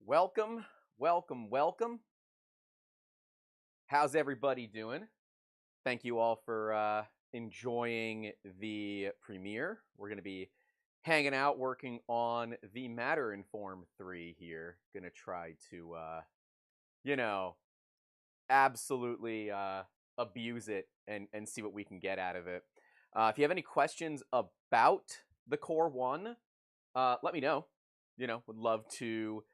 Welcome, welcome, welcome. How's everybody doing? Thank you all for enjoying the premiere. We're going to be hanging out, working on the Matter Inform 3 here. Going to try to, you know, absolutely abuse it and see what we can get out of it. If you have any questions about the Core 1, let me know. Would love to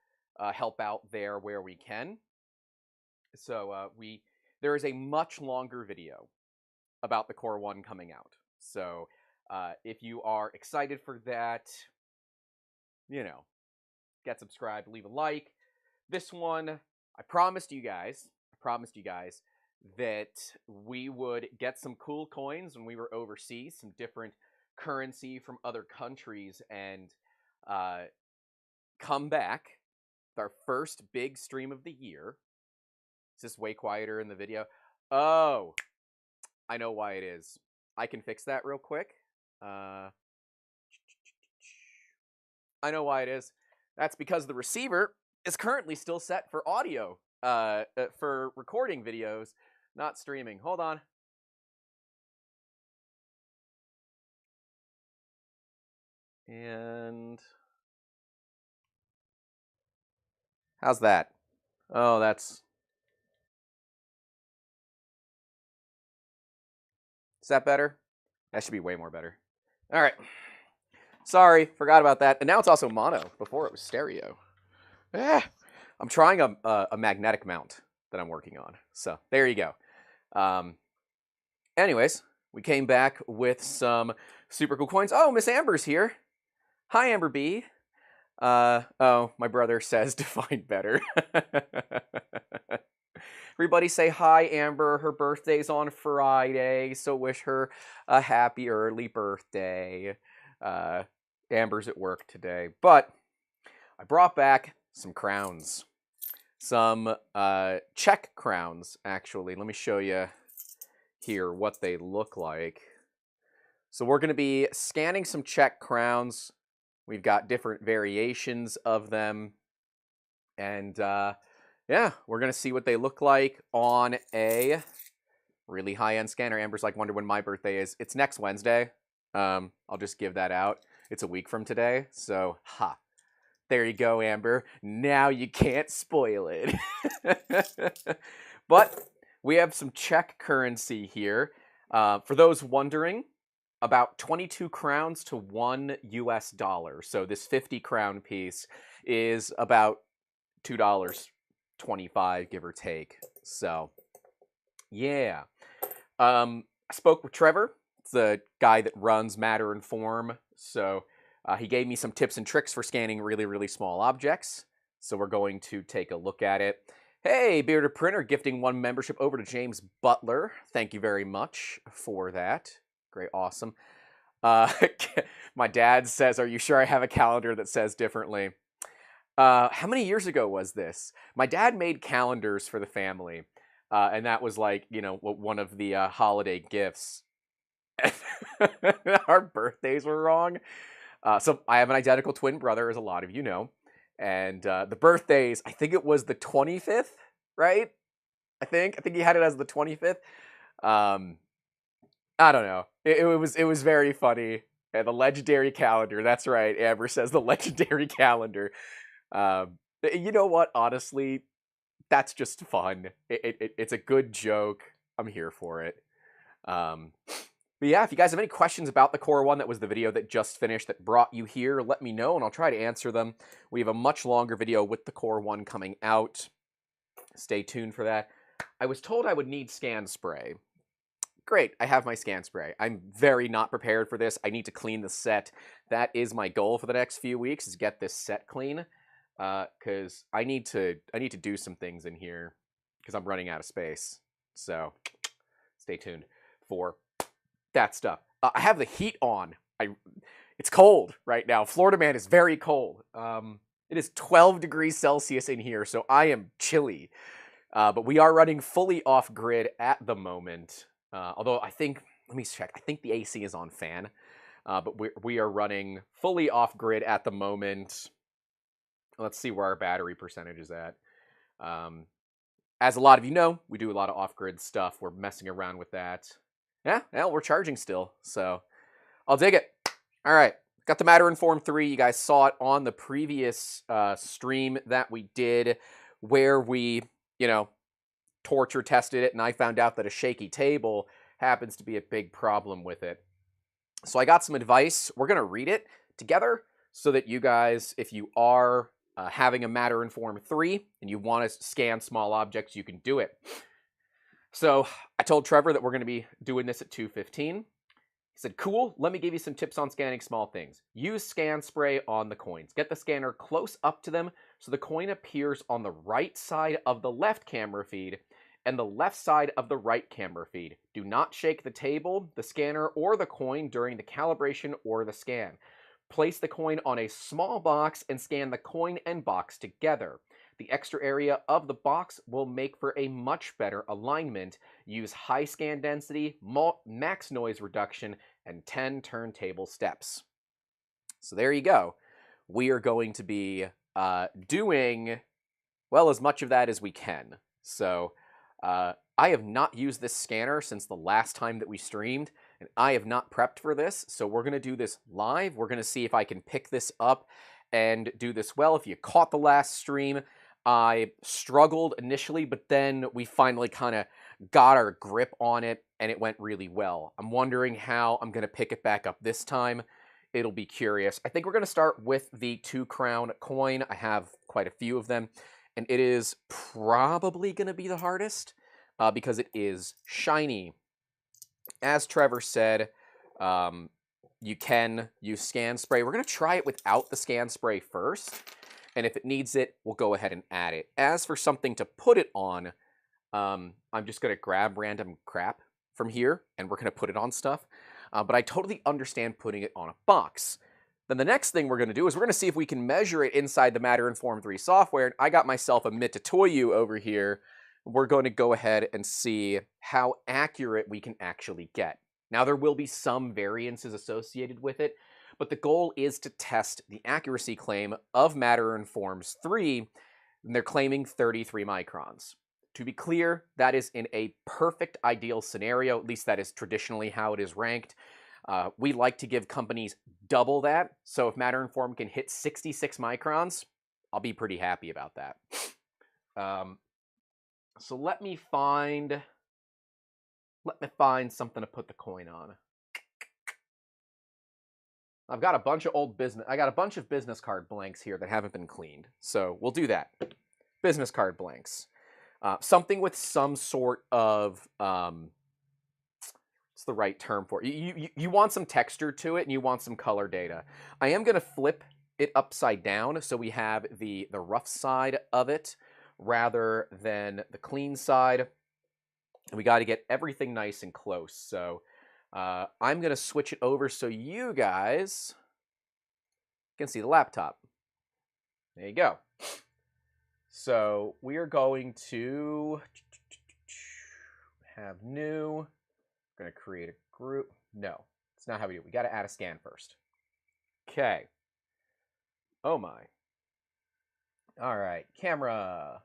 help out there where we can. So there is a much longer video about the Core 1 coming out. So if you are excited for that, get subscribed, leave a like. This one, I promised you guys that we would get some cool coins when we were overseas, some different currency from other countries, and come back with our first big stream of the year. Is this way quieter in the video? Oh, I know why it is. I can fix that real quick. I know why it is. That's because the receiver is currently still set for audio, for recording videos, not streaming. Hold on. And how's that? Oh, is that better? That should be way more better. All right. Sorry, forgot about that. And now it's also mono. Before it was stereo. I'm trying a magnetic mount that I'm working on. So there you go. Anyways, we came back with some super cool coins. Oh, Miss Amber's here. Hi, Amber B. Oh, my brother says define better. Everybody say hi, Amber. Her birthday's on Friday, so wish her a happy early birthday. Amber's at work today, but I brought back some crowns. Some Czech crowns, actually. Let me show you here what they look like. So we're going to be scanning some Czech crowns. We've got different variations of them. And yeah, we're going to see what they look like on a really high-end scanner. Amber's like, wonder when my birthday is. It's next Wednesday. I'll just give that out. It's a week from today. So, there you go, Amber. Now you can't spoil it. But we have some Czech currency here. For those wondering, about 22 crowns to $1 US. So this 50 crown piece is about $2.25, give or take. So, yeah. I spoke with Trevor. It's the guy that runs Matter Inform. So he gave me some tips and tricks for scanning really, really small objects. So we're going to take a look at it. Hey, Bearded Printer, gifting 1 membership over to James Butler. Thank you very much for that. Great, awesome. My dad says, are you sure I have a calendar that says differently? How many years ago was this? My dad made calendars for the family. And that was like, one of the holiday gifts. Our birthdays were wrong. So I have an identical twin brother, as a lot of you know. And the birthdays, I think it was the 25th, right? I think he had it as the 25th. I don't know. It was very funny. The legendary calendar. That's right. Amber says the legendary calendar. You know what? Honestly, that's just fun. It's a good joke. I'm here for it. But yeah, if you guys have any questions about the Core 1, that was the video that just finished that brought you here, let me know and I'll try to answer them. We have a much longer video with the Core 1 coming out. Stay tuned for that. I was told I would need scan spray. Great, I have my scan spray. I'm very not prepared for this. I need to clean the set. That is my goal for the next few weeks, is get this set clean. Because I need to do some things in here because I'm running out of space. So stay tuned for that stuff. I have the heat on. It's cold right now. Florida man is very cold. It is 12 degrees Celsius in here, so I am chilly. But we are running fully off grid at the moment. Although I think, let me check. I think the AC is on fan. But we are running fully off grid at the moment. Let's see where our battery percentage is at. As a lot of you know, we do a lot of off-grid stuff. We're messing around with that. Yeah, well, we're charging still, so I'll dig it. All right, got the Matter-Informed 3. You guys saw it on the previous stream that we did where we, you know, torture tested it, and I found out that a shaky table happens to be a big problem with it. So I got some advice. We're going to read it together so that you guys, if you are having a Matter-Informed 3 and you want to scan small objects, you can do it. So I told Trevor that we're going to be doing this at 2:15. He said, cool, let me give you some tips on scanning small things. Use scan spray on the coins. Get the scanner close up to them so the coin appears on the right side of the left camera feed and the left side of the right camera feed. Do not shake the table, the scanner, or the coin during the calibration or the scan. Place the coin on a small box and scan the coin and box together. The extra area of the box will make for a much better alignment. Use high scan density, max noise reduction, and 10 turntable steps. So there you go. We are going to be doing, well, as much of that as we can. So I have not used this scanner since the last time that we streamed, and I have not prepped for this, so we're going to do this live. We're going to see if I can pick this up and do this well. If you caught the last stream, I struggled initially, but then we finally kind of got our grip on it, and it went really well. I'm wondering how I'm going to pick it back up this time. It'll be curious. I think we're going to start with the 2-crown coin. I have quite a few of them, and it is probably going to be the hardest because it is shiny. As Trevor said, you can use scan spray. We're going to try it without the scan spray first. And if it needs it, we'll go ahead and add it. As for something to put it on, I'm just going to grab random crap from here, and we're going to put it on stuff. But I totally understand putting it on a box. Then the next thing we're going to do is we're going to see if we can measure it inside the Matter-Informed 3 software. And I got myself a Mitutoyo over here. We're going to go ahead and see how accurate we can actually get. Now, there will be some variances associated with it, but the goal is to test the accuracy claim of Matter-Informed 3, and they're claiming 33 microns. To be clear, that is in a perfect ideal scenario, at least that is traditionally how it is ranked. We like to give companies double that, so if Matter-Informed can hit 66 microns, I'll be pretty happy about that. So let me find something to put the coin on. I've got a bunch of business card blanks here that haven't been cleaned. So we'll do that. Business card blanks. Something with some sort of, what's the right term for it? You want some texture to it and you want some color data. I am going to flip it upside down so we have the rough side of it rather than the clean side. And we got to get everything nice and close. So I'm going to switch it over so you guys can see the laptop. There you go. So we are going to have new. We're going to create a group. No, it's not how we do it. We got to add a scan first. Okay. Oh my. All right, camera.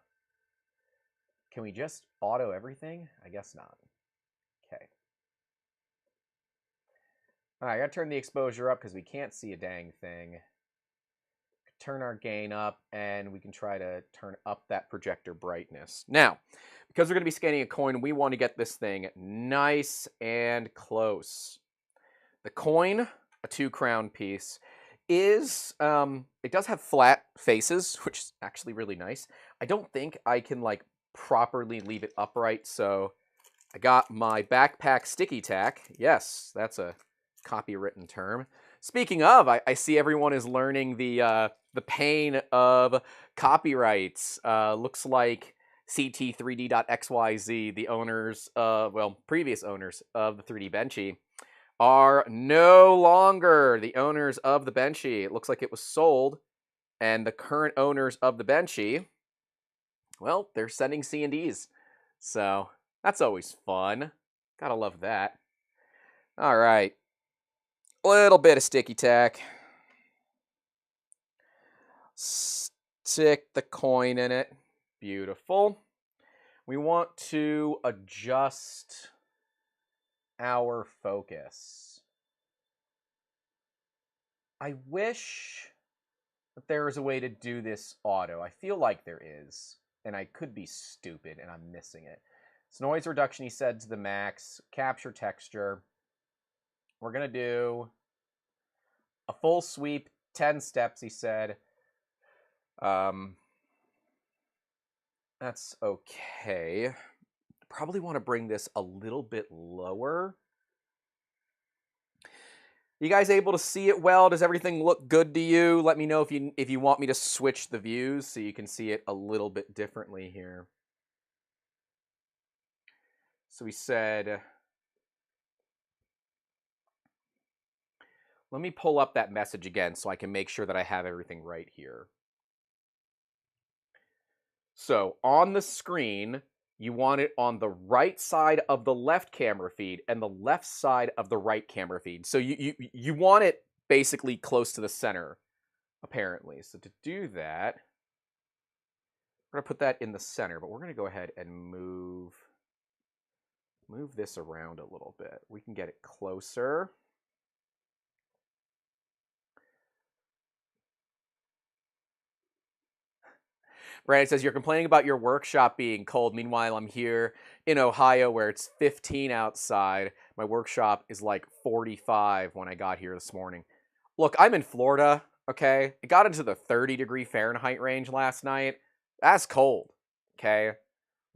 Can we just auto everything? I guess not. Okay. All right, I gotta turn the exposure up because we can't see a dang thing. Turn our gain up, and we can try to turn up that projector brightness. Now, because we're gonna be scanning a coin, we want to get this thing nice and close. The coin, a 2-crown piece, is, it does have flat faces, which is actually really nice. I don't think I can, like, properly leave it upright, so I got my backpack sticky tack. Yes, that's a copywritten term. Speaking of, I see everyone is learning the pain of copyrights. Looks like CT3D.xyz, the owners, previous owners of the 3D Benchy, are no longer the owners of the Benchy. It looks like it was sold, and the current owners of the Benchy, well, they're sending C&Ds. So that's always fun. Gotta love that. All right. Little bit of sticky tack. Stick the coin in it. Beautiful. We want to adjust our focus. I wish that there was a way to do this auto. I feel like there is, and I could be stupid and I'm missing it. It's noise reduction, he said, to the max. Capture texture. We're going to do a full sweep, 10 steps, he said. That's okay. Probably want to bring this a little bit lower. You guys able to see it well? Does everything look good to you? Let me know if you want me to switch the views so you can see it a little bit differently here. So we said, let me pull up that message again so I can make sure that I have everything right here. So on the screen, you want it on the right side of the left camera feed and the left side of the right camera feed. So you want it basically close to the center, apparently. So to do that, we're going to put that in the center, but we're going to go ahead and move this around a little bit. We can get it closer. Brandon says, you're complaining about your workshop being cold. Meanwhile, I'm here in Ohio where it's 15 outside. My workshop is like 45 when I got here this morning. Look, I'm in Florida, okay? It got into the 30-degree Fahrenheit range last night. That's cold, okay?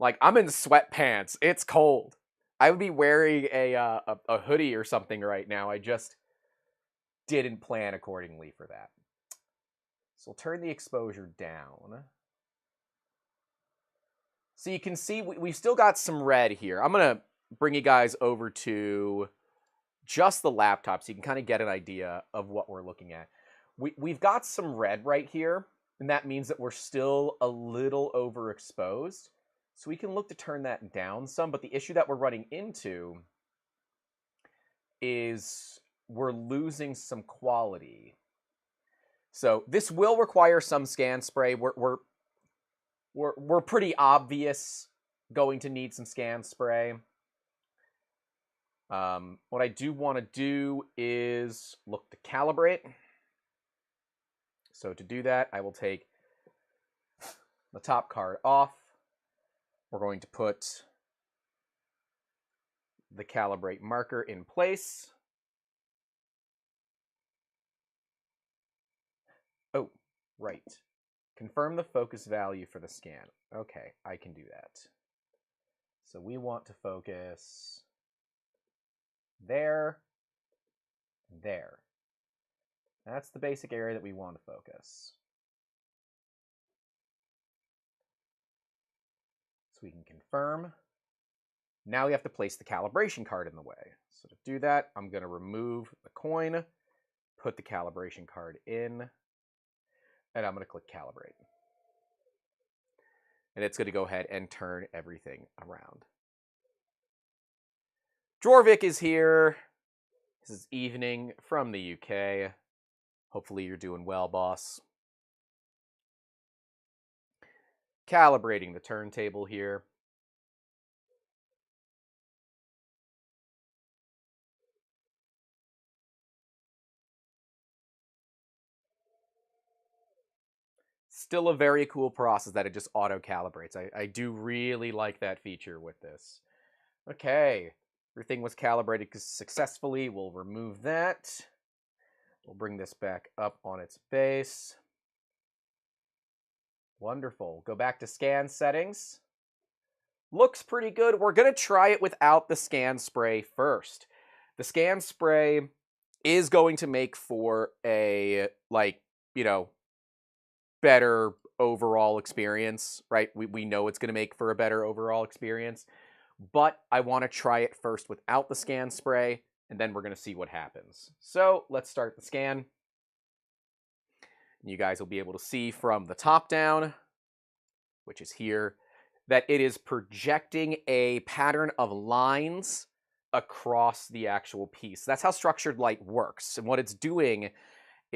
Like, I'm in sweatpants. It's cold. I would be wearing a hoodie or something right now. I just didn't plan accordingly for that. So we'll turn the exposure down. So you can see we've still got some red here. I'm going to bring you guys over to just the laptop so you can kind of get an idea of what we're looking at. We've got some red right here, and that means that we're still a little overexposed. So we can look to turn that down some, but the issue that we're running into is we're losing some quality. So this will require some scan spray. We're pretty obvious going to need some scan spray. What I do want to do is look to calibrate. So to do that, I will take the top card off. We're going to put the calibrate marker in place. Oh, right. Confirm the focus value for the scan. Okay, I can do that. So we want to focus there, there. That's the basic area that we want to focus. So we can confirm. Now we have to place the calibration card in the way. So to do that, I'm going to remove the coin, put the calibration card in, and I'm going to click calibrate. And it's going to go ahead and turn everything around. Jorvik is here. This is evening from the UK. Hopefully you're doing well, boss. Calibrating the turntable here. Still a very cool process that it just auto-calibrates. I do really like that feature with this. Okay, everything was calibrated successfully. We'll remove that. We'll bring this back up on its base. Wonderful. Go back to scan settings. Looks pretty good. We're going to try it without the scan spray first. The scan spray is going to make for a, better overall experience, right? We know it's going to make for a better overall experience, but I want to try it first without the scan spray, and then we're going to see what happens. So let's start the scan. You guys will be able to see from the top down, which is here, that it is projecting a pattern of lines across the actual piece. That's how structured light works. And what it's doing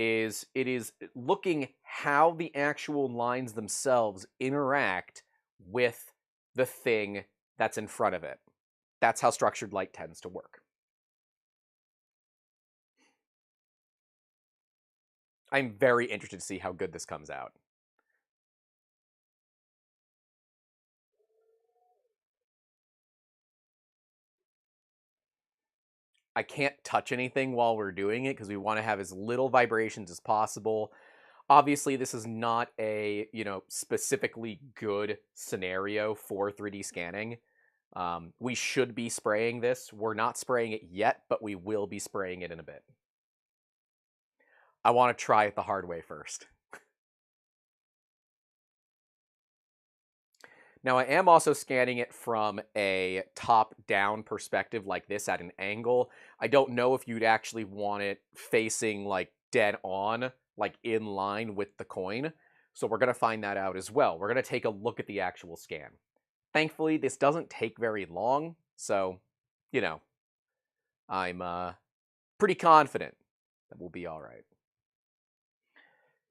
is it is looking how the actual lines themselves interact with the thing that's in front of it. That's how structured light tends to work. I'm very interested to see how good this comes out. I can't touch anything while we're doing it because we want to have as little vibrations as possible. Obviously, this is not a, specifically good scenario for 3D scanning. We should be spraying this. We're not spraying it yet, but we will be spraying it in a bit. I want to try it the hard way first. Now, I am also scanning it from a top-down perspective like this at an angle. I don't know if you'd actually want it facing, like, dead on, like, in line with the coin. So we're going to find that out as well. We're going to take a look at the actual scan. Thankfully, this doesn't take very long, so, I'm pretty confident that we'll be all right.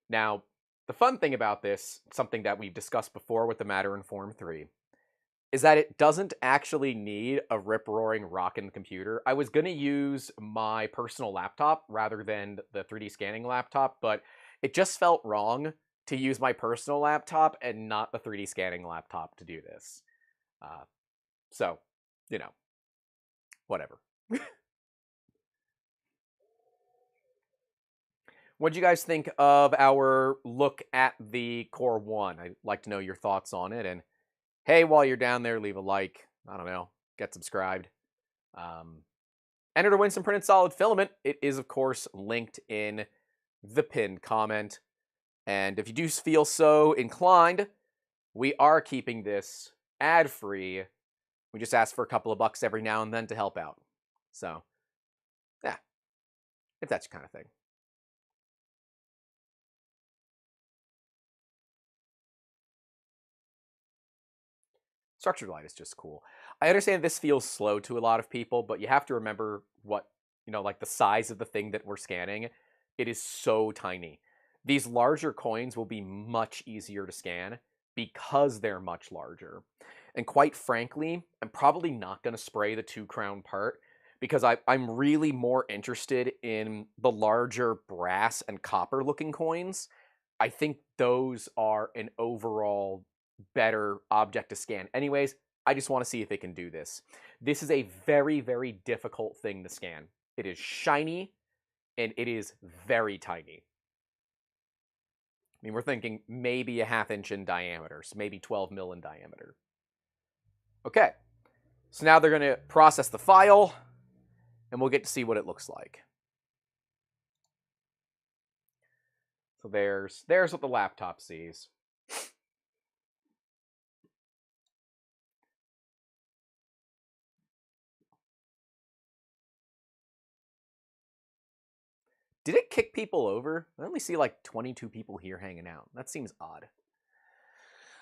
Now, the fun thing about this, something that we've discussed before with the Matter in Form 3, is that it doesn't actually need a rip-roaring rockin' computer. I was going to use my personal laptop rather than the 3D scanning laptop, but it just felt wrong to use my personal laptop and not the 3D scanning laptop to do this. So, whatever. What do you guys think of our look at the Core 1? I'd like to know your thoughts on it. And hey, while you're down there, leave a like. I don't know, get subscribed. Enter to win some printed solid filament. It is, of course, linked in the pinned comment. And if you do feel so inclined, we are keeping this ad-free. We just ask for a couple of bucks every now and then to help out. So, yeah, if that's your kind of thing. Structured light is just cool. I understand this feels slow to a lot of people, but you have to remember what, like the size of the thing that we're scanning. It is so tiny. These larger coins will be much easier to scan because they're much larger. And quite frankly, I'm probably not going to spray the 2-crown part because I'm really more interested in the larger brass and copper looking coins. I think those are an overall better object to scan. Anyways, I just want to see if it can do this. This is a very, very difficult thing to scan. It is shiny, and it is very tiny. I mean, we're thinking maybe a 1/2 inch in diameter, so maybe 12 mil in diameter. Okay, so now they're going to process the file, and we'll get to see what it looks like. So there's what the laptop sees. Did it kick people over? I only see like 22 people here hanging out. That seems odd.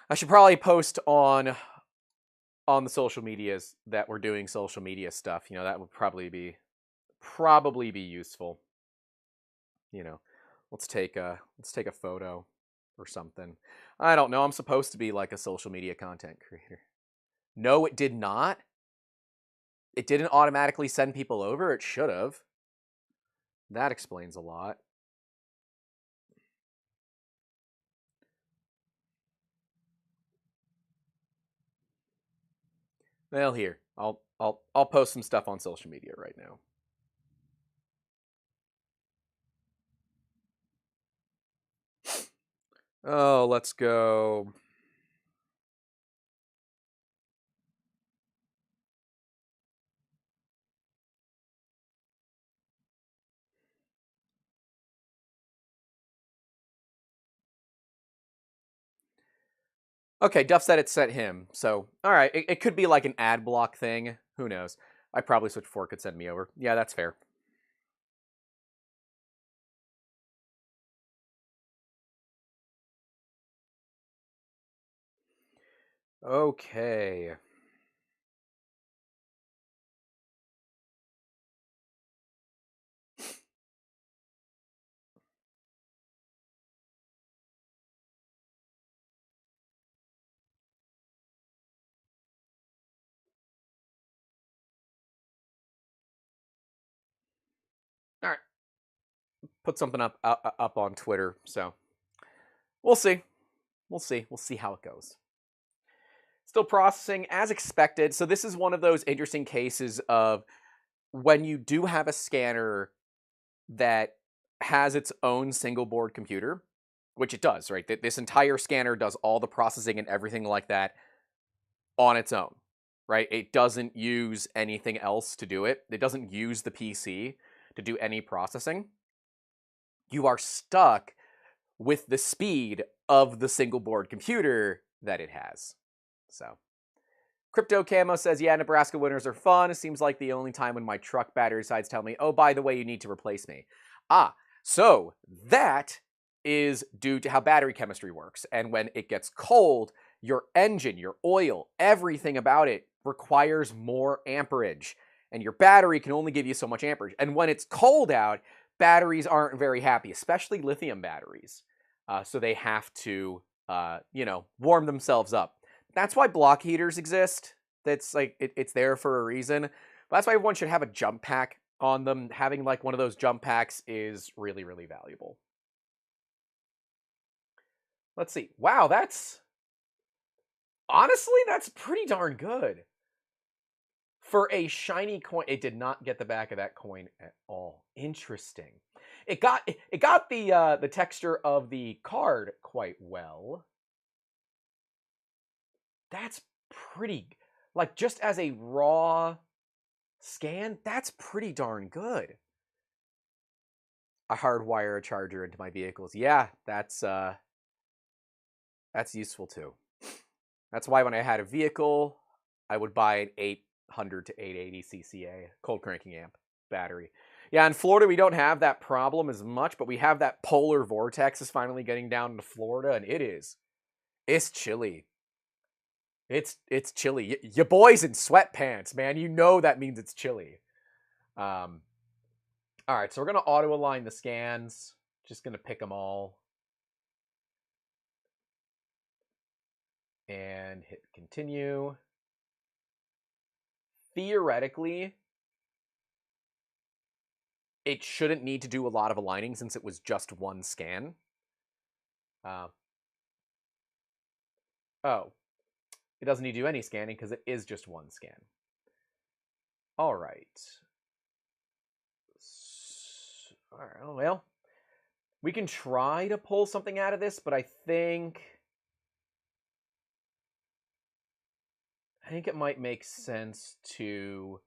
I should probably post on the social medias that we're doing social media stuff. That would probably be useful. Let's take a photo or something. I don't know. I'm supposed to be like a social media content creator. No, it did not. It didn't automatically send people over. It should have. That explains a lot. Well, here. I'll post some stuff on social media right now. Oh, let's go. Okay, Duff said it sent him. So, all right, it could be like an ad block thing. Who knows? I probably Switch 4 could send me over. Yeah, that's fair. Okay. put something up on Twitter. So we'll see. We'll see how it goes. Still processing as expected. So this is one of those interesting cases of when you do have a scanner that has its own single board computer, which it does, right? This entire scanner does all the processing and everything like that on its own, right? It doesn't use anything else to do it. It doesn't use the PC to do any processing. You are stuck with the speed of the single board computer that it has. So Crypto Camo says, yeah, Nebraska winters are fun. It seems like the only time when my truck battery decides to tell me, oh, by the way, you need to replace me. So that is due to how battery chemistry works. And when it gets cold, your engine, your oil, everything about it requires more amperage. And your battery can only give you so much amperage. And when it's cold out, batteries aren't very happy, especially lithium batteries. So they have to, warm themselves up. That's why block heaters exist. That's like, it's there for a reason. But that's why everyone should have a jump pack on them. Having like one of those jump packs is really, really valuable. Let's see. Wow, honestly, that's pretty darn good. For a shiny coin, it did not get the back of that coin at all. Interesting. It got the texture of the card quite well. That's pretty, like, just as a raw scan, that's pretty darn good. I hardwire a charger into my vehicles. Yeah, that's useful too. That's why when I had a vehicle, I would buy an 800 to 880 CCA cold cranking amp battery. Yeah, in Florida, we don't have that problem as much, but we have that polar vortex is finally getting down into Florida, and it's chilly. It's chilly. Your boy's in sweatpants, man. You know that means it's chilly. All right, so we're going to auto-align the scans. Just going to pick them all. And hit continue. Theoretically, it shouldn't need to do a lot of aligning since it was just one scan. It doesn't need to do any scanning because it is just one scan. All right. All right, well, we can try to pull something out of this, but I think it might make sense to,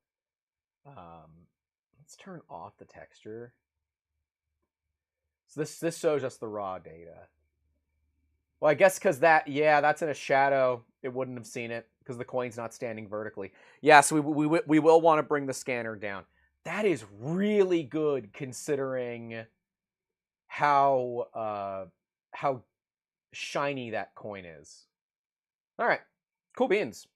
let's turn off the texture. So this shows us the raw data. Well, I guess because that's in a shadow. It wouldn't have seen it because the coin's not standing vertically. Yeah, so we will want to bring the scanner down. That is really good considering how shiny that coin is. All right, cool beans.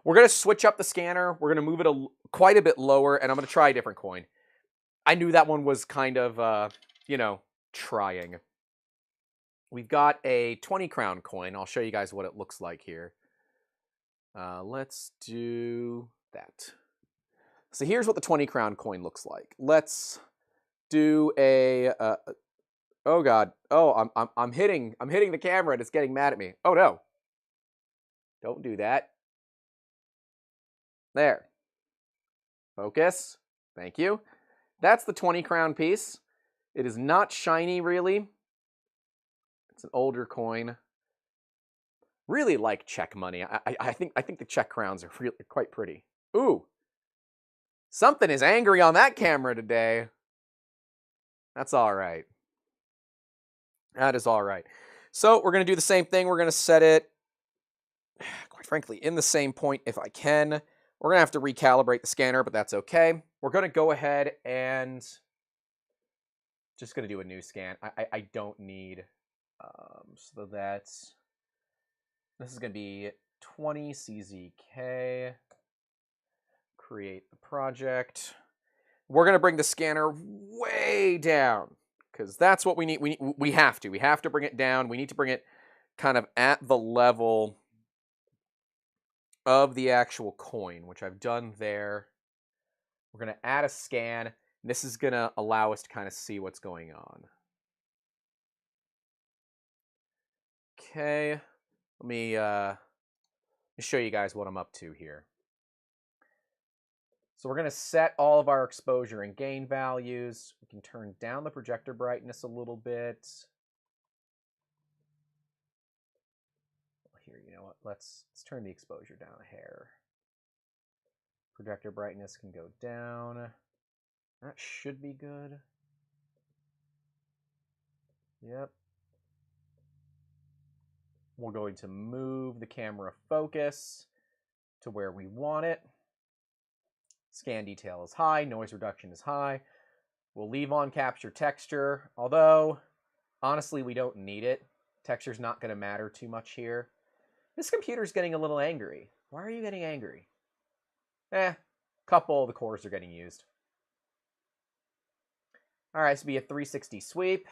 We're going to switch up the scanner. We're going to move it quite a bit lower, and I'm going to try a different coin. I knew that one was kind of, trying. We've got a 20 crown coin. I'll show you guys what it looks like here. Let's do that. So here's what the 20 crown coin looks like. Let's do a, oh God. Oh, I'm hitting the camera and it's getting mad at me. Oh no. Don't do that. There. Focus. Thank you. That's the 20 crown piece. It is not shiny really. It's an older coin. Really like Czech money. I think the Czech crowns are really quite pretty. Ooh. Something is angry on that camera today. That's all right. That is all right. So we're going to do the same thing. We're going to set it, quite frankly, in the same point if I can. We're going to have to recalibrate the scanner, but that's okay. We're going to go ahead and just going to do a new scan. I don't need, so this is going to be 20 CZK. Create the project. We're going to bring the scanner way down because that's what we need. We have to bring it down. We need to bring it kind of at the level of the actual coin, which I've done there. We're going to add a scan. This is going to allow us to kind of see what's going on. Okay, let me show you guys what I'm up to here. So we're going to set all of our exposure and gain values. We can turn down the projector brightness a little bit. Here, you know what? Let's turn the exposure down a hair. Projector brightness can go down. That should be good. Yep. We're going to move the camera focus to where we want it. Scan detail is high, noise reduction is high. We'll leave on capture texture, although honestly we don't need it. Texture's not going to matter too much here. This computer's getting a little angry. Why are you getting angry? A couple of the cores are getting used. All right, this will be a 360 sweep.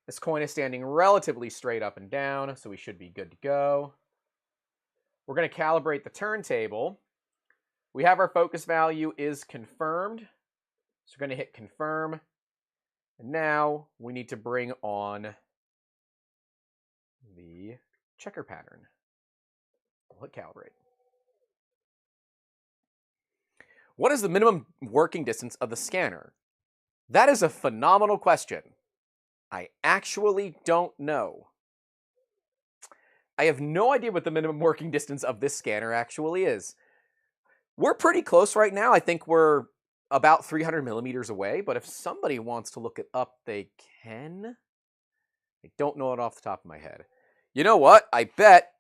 This coin is standing relatively straight up and down, so we should be good to go. We're going to calibrate the turntable. We have our focus value is confirmed. So we're going to hit confirm. And now we need to bring on the checker pattern. We'll hit calibrate. What is the minimum working distance of the scanner? That is a phenomenal question. I actually don't know. I have no idea what the minimum working distance of this scanner actually is. We're pretty close right now. I think we're about 300 millimeters away, but if somebody wants to look it up, they can. I don't know it off the top of my head. You know what? I bet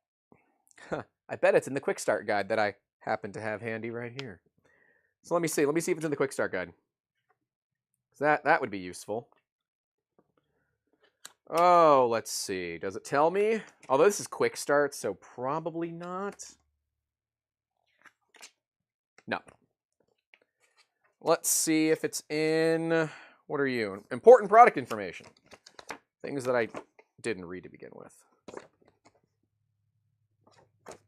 it's in the quick start guide that I happen to have handy right here. So let me see if it's in the quick start guide. That would be useful. Oh, let's see. Does it tell me? Although this is quick start, so probably not. No. Let's see if it's in, what are you? Important product information. Things that I didn't read to begin with.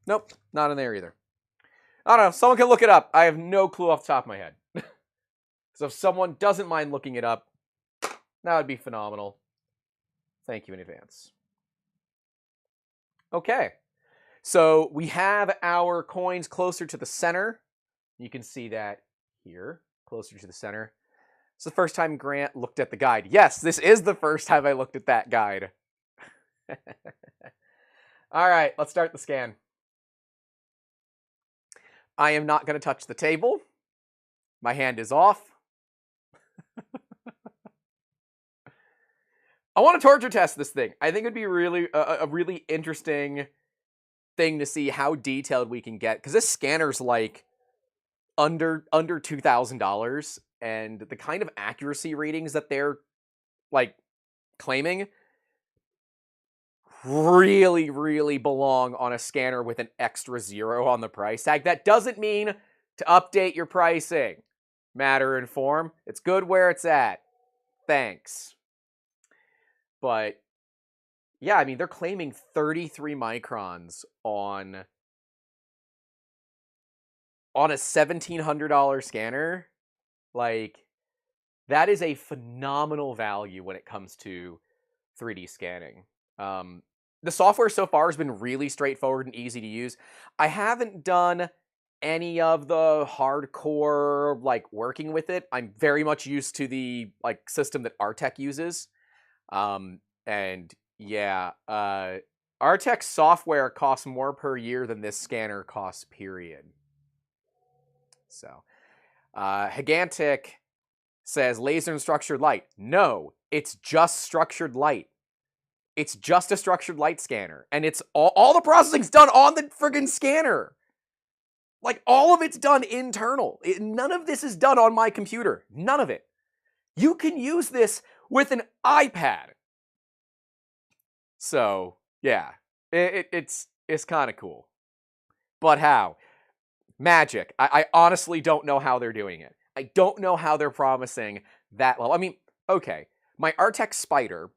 Nope, not in there either. I don't know, someone can look it up. I have no clue off the top of my head. So if someone doesn't mind looking it up, that would be phenomenal. Thank you in advance. Okay, so we have our coins closer to the center. You can see that here, closer to the center. It's the first time Grant looked at the guide. Yes, this is the first time I looked at that guide. All right, let's start the scan. I am not going to touch the table. My hand is off. I want to torture test this thing. I think it'd be really a really interesting thing to see how detailed we can get, because this scanner's like under $2,000, and the kind of accuracy ratings that they're like claiming really, really belong on a scanner with an extra 0 on the price tag. That doesn't mean to update your pricing. Matter and form. It's good where it's at. Thanks. But yeah, I mean, they're claiming 33 microns on a $1,700 scanner. Like, that is a phenomenal value when it comes to 3D scanning. The software so far has been really straightforward and easy to use. I haven't done any of the hardcore, like, working with it. I'm very much used to the, like, system that Artec uses. And yeah, Artec software costs more per year than this scanner costs, period. So, Gigantic says laser and structured light. No, it's just structured light. It's just a structured light scanner, and it's all the processing's done on the friggin' scanner. Like, all of it's done internal. None of this is done on my computer. None of it. You can use this with an iPad. So, yeah, it's kind of cool. But how? Magic. I honestly don't know how they're doing it. I don't know how they're promising that level. I mean, okay, my Artec Spider,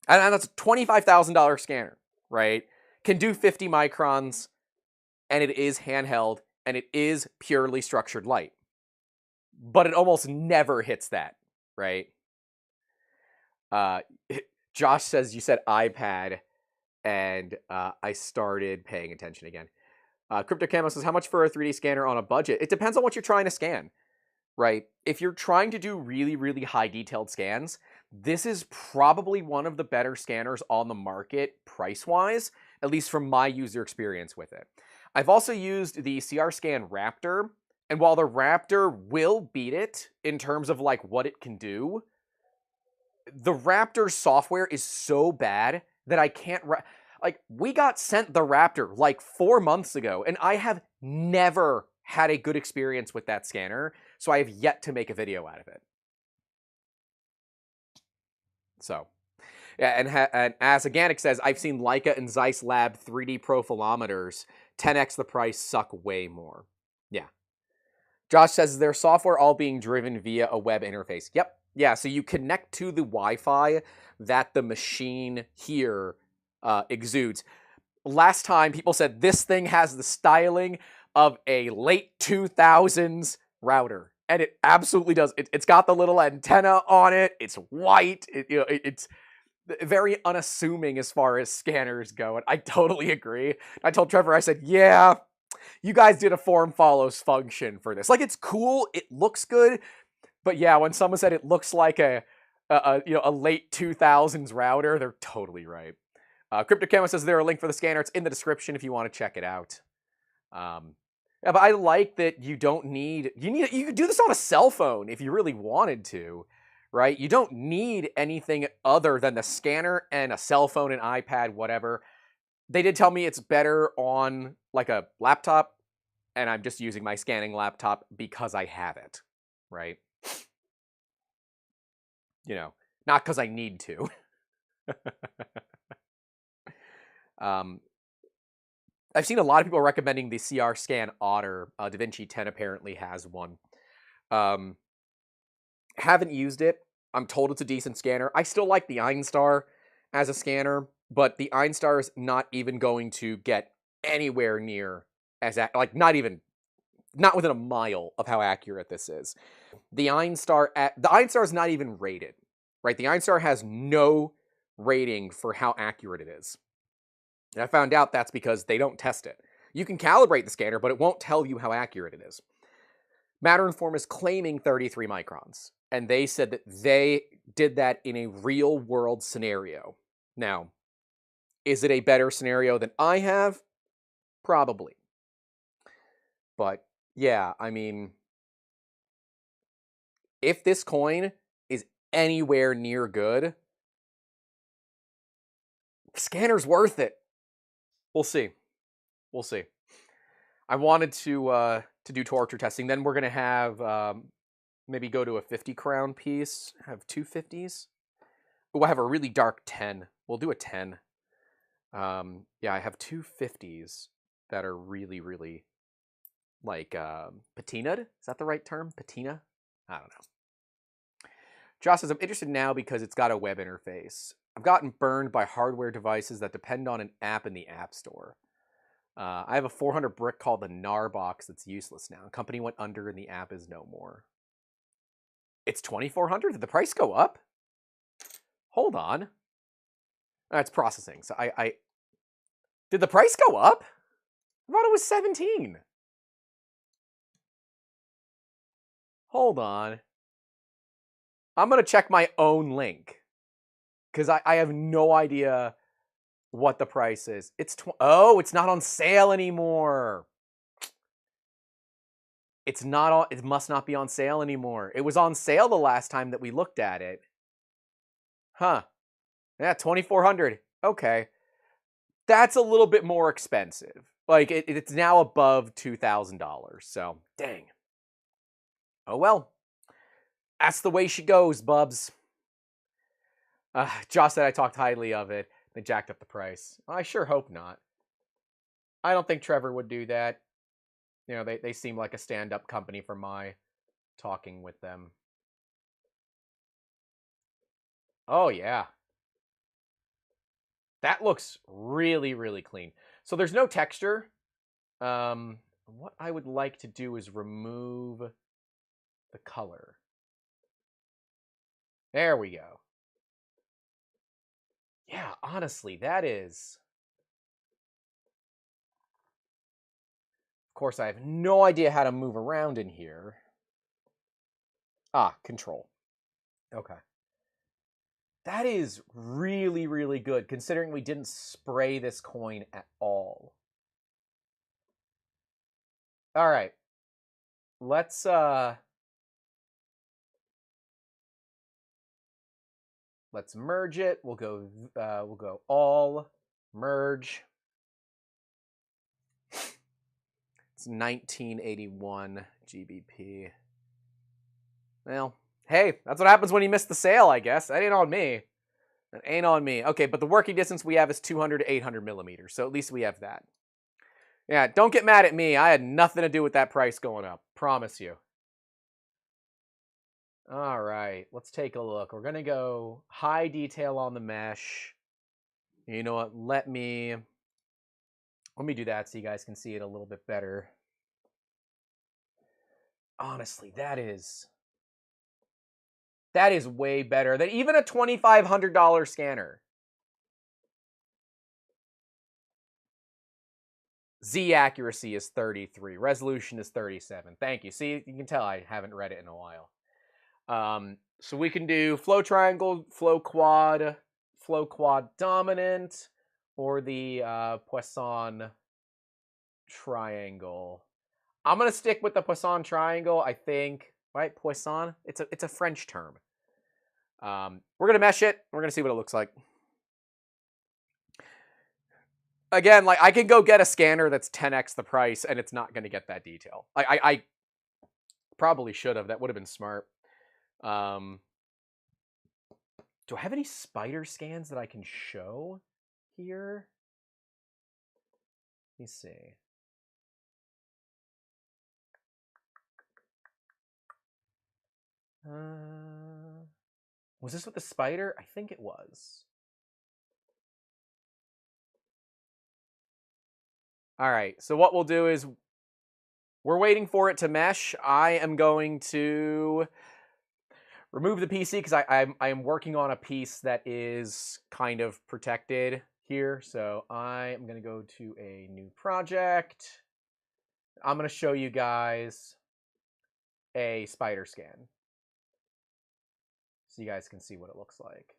and that's a $25,000 scanner, right? Can do 50 microns, and it is handheld, and it is purely structured light. but it almost never hits that, right? Josh says you said iPad, and I started paying attention again. Crypto Camo says, how much for a 3D scanner on a budget? It depends on what you're trying to scan, right? If you're trying to do really, really high detailed scans, this is probably one of the better scanners on the market price-wise, at least from my user experience with it. I've also used the CR Scan Raptor, and while the Raptor will beat it in terms of like what it can do, the Raptor software is so bad that I can't... Like, we got sent the Raptor like 4 months ago, and I have never had a good experience with that scanner, so I have yet to make a video out of it. So, yeah, and as Organic says, I've seen Leica and Zeiss Lab 3D profilometers, 10x the price, suck way more. Yeah. Josh says, is their software all being driven via a web interface? Yep. Yeah, so you connect to the Wi-Fi that the machine here exudes. Last time, people said this thing has the styling of a late 2000s router, and it absolutely does. It's got the little antenna on it. It's white. It's very unassuming as far as scanners go, and I totally agree. I told Trevor, I said, yeah, you guys did a form follows function for this. Like, it's cool. It looks good. But yeah, when someone said it looks like a late 2000s router, they're totally right. CryptoCamo says there a link for the scanner. It's in the description if you want to check it out. Yeah, but I like that you don't need... You could do this on a cell phone if you really wanted to, right? You don't need anything other than the scanner and a cell phone, an iPad, whatever. They did tell me it's better on like a laptop, and I'm just using my scanning laptop because I have it, right? You know, not because I need to. I've seen a lot of people recommending the CR Scan Otter. DaVinci 10 apparently has one. Haven't used it. I'm told it's a decent scanner. I still like the Einstar as a scanner, but the Einstar is not even going to get anywhere near as not within a mile of how accurate this is. The Einstar is not even rated, right? The Einstar has no rating for how accurate it is. And I found out that's because they don't test it. You can calibrate the scanner, but it won't tell you how accurate it is. Matterinform is claiming 33 microns, and they said that they did that in a real-world scenario. Now, is it a better scenario than I have? Probably. But, yeah, I mean, if this coin is anywhere near good, the scanner's worth it. We'll see. We'll see. I wanted to do torture testing. Then we're going to have maybe go to a 50 crown piece. Have two 50s. Oh, I have a really dark 10. We'll do a 10. Yeah, I have two 50s that are really, really like patinaed. Is that the right term? Patina? I don't know. Josh says, I'm interested now because it's got a web interface. I've gotten burned by hardware devices that depend on an app in the App Store. I have a 400 brick called the NAR box that's useless now. The company went under and the app is no more. It's 2,400? Did the price go up? Hold on. It's processing. So I did the price go up? I thought it was 17. Hold on. I'm going to check my own link because I have no idea what the price is. It's not on sale anymore. It's not on. It must not be on sale anymore. It was on sale the last time that we looked at it. Huh. Yeah, 2,400. Okay. That's a little bit more expensive. Like, it's now above $2,000. So, dang. Oh, well. That's the way she goes, bubs. Josh said I talked highly of it. They jacked up the price. I sure hope not. I don't think Trevor would do that. You know, they seem like a stand-up company from my talking with them. Oh, yeah. That looks really, really clean. So there's no texture. What I would like to do is remove the color. There we go. Yeah, honestly, that is... Of course, I have no idea how to move around in here. Ah, control. Okay. That is really, really good, considering we didn't spray this coin at all. All right. Let's merge it. We'll go all merge. It's 1981 GBP. Well, hey, that's what happens when you miss the sale, I guess. That ain't on me. That ain't on me. Okay, but the working distance we have is 200 to 800 millimeters, so at least we have that. Yeah, don't get mad at me. I had nothing to do with that price going up. Promise you. All right, let's take a look. We're going to go high detail on the mesh. You know what? Let me do that so you guys can see it a little bit better. Honestly, that is way better than even a $2,500 scanner. Z accuracy is 33. Resolution is 37. Thank you. See, you can tell I haven't read it in a while. So we can do flow triangle, flow quad dominant, or the Poisson triangle. I'm gonna stick with the Poisson triangle, I think. Right, Poisson. It's a French term. We're gonna mesh it. We're gonna see what it looks like. Again, like, I can go get a scanner that's 10x the price, and it's not gonna get that detail. I probably should have. That would have been smart. Do I have any spider scans that I can show here? Let me see. Was this with the spider? I think it was. All right, so what we'll do is we're waiting for it to mesh. I am going to remove the PC because I am working on a piece that is kind of protected here. So I am going to go to a new project. I'm going to show you guys a spider scan so you guys can see what it looks like.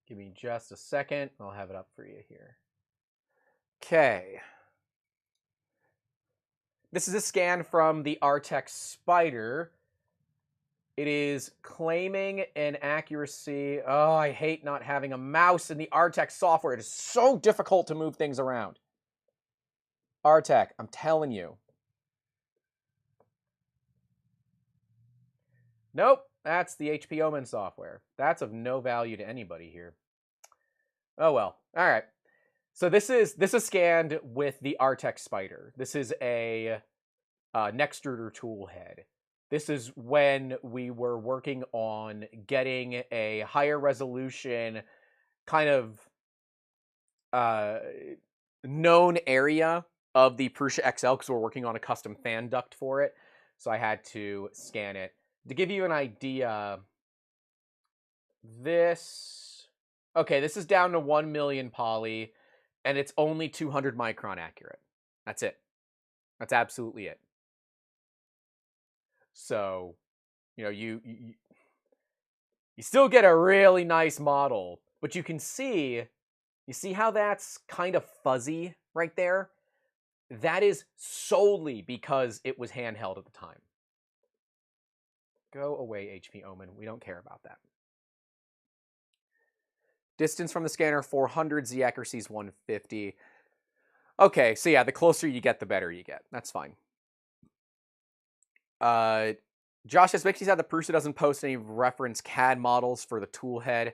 Give me just a second. I'll have it up for you here. Okay. This is a scan from the Artec Spider. It is claiming an accuracy. Oh, I hate not having a mouse in the Artec software. It is so difficult to move things around. Artec, I'm telling you. Nope, that's the HP Omen software. That's of no value to anybody here. Oh well. All right. So this is scanned with the Artec Spider. This is a Nextruder tool head. This is when we were working on getting a higher resolution kind of known area of the Prusa XL because we're working on a custom fan duct for it. So I had to scan it. To give you an idea, this is down to 1 million poly, and it's only 200 micron accurate. That's it. That's absolutely it. So, you know, you still get a really nice model, but you see how that's kind of fuzzy right there? That is solely because it was handheld at the time. Go away, HP Omen. We don't care about that. Distance from the scanner, 400. Z accuracy is 150. Okay, so yeah, the closer you get, the better you get. That's fine. Josh says, Mixies said the Prusa doesn't post any reference CAD models for the tool head.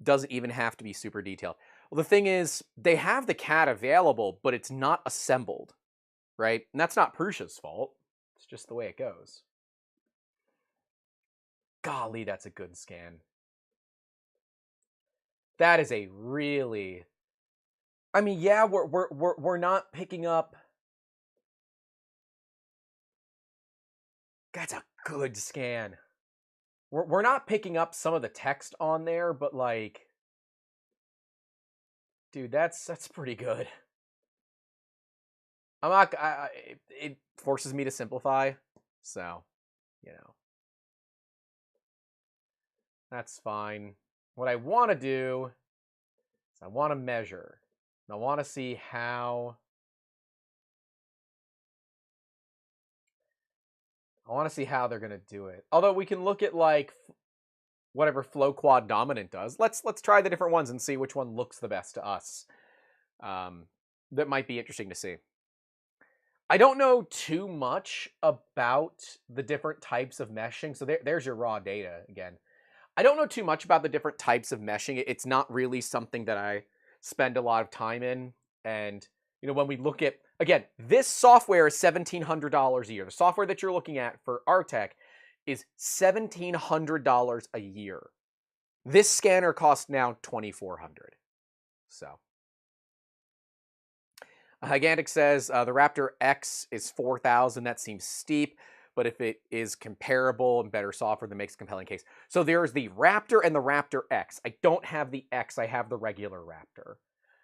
Doesn't even have to be super detailed. Well, the thing is, they have the CAD available, but it's not assembled, right? And that's not Prusa's fault. It's just the way it goes. Golly, that's a good scan. That is a really... I mean, yeah, we're not picking up... That's a good scan. We're not picking up some of the text on there, but like... Dude, that's pretty good. I'm not... it forces me to simplify, so, you know. That's fine. What I want to do is I want to measure. And I want to see how... I want to see how they're going to do it. Although we can look at like whatever flow quad dominant does. Let's try the different ones and see which one looks the best to us. That might be interesting to see. I don't know too much about the different types of meshing. So there's your raw data again. I don't know too much about the different types of meshing. It's not really something that I spend a lot of time in. And, you know, when we look at, again, this software is $1,700 a year. The software that you're looking at for Artec is $1,700 a year. This scanner costs now $2,400. So, Gigantic says the Raptor X is $4,000. That seems steep, but if it is comparable and better software, that makes a compelling case. So there's the Raptor and the Raptor X. I don't have the X. I have the regular Raptor.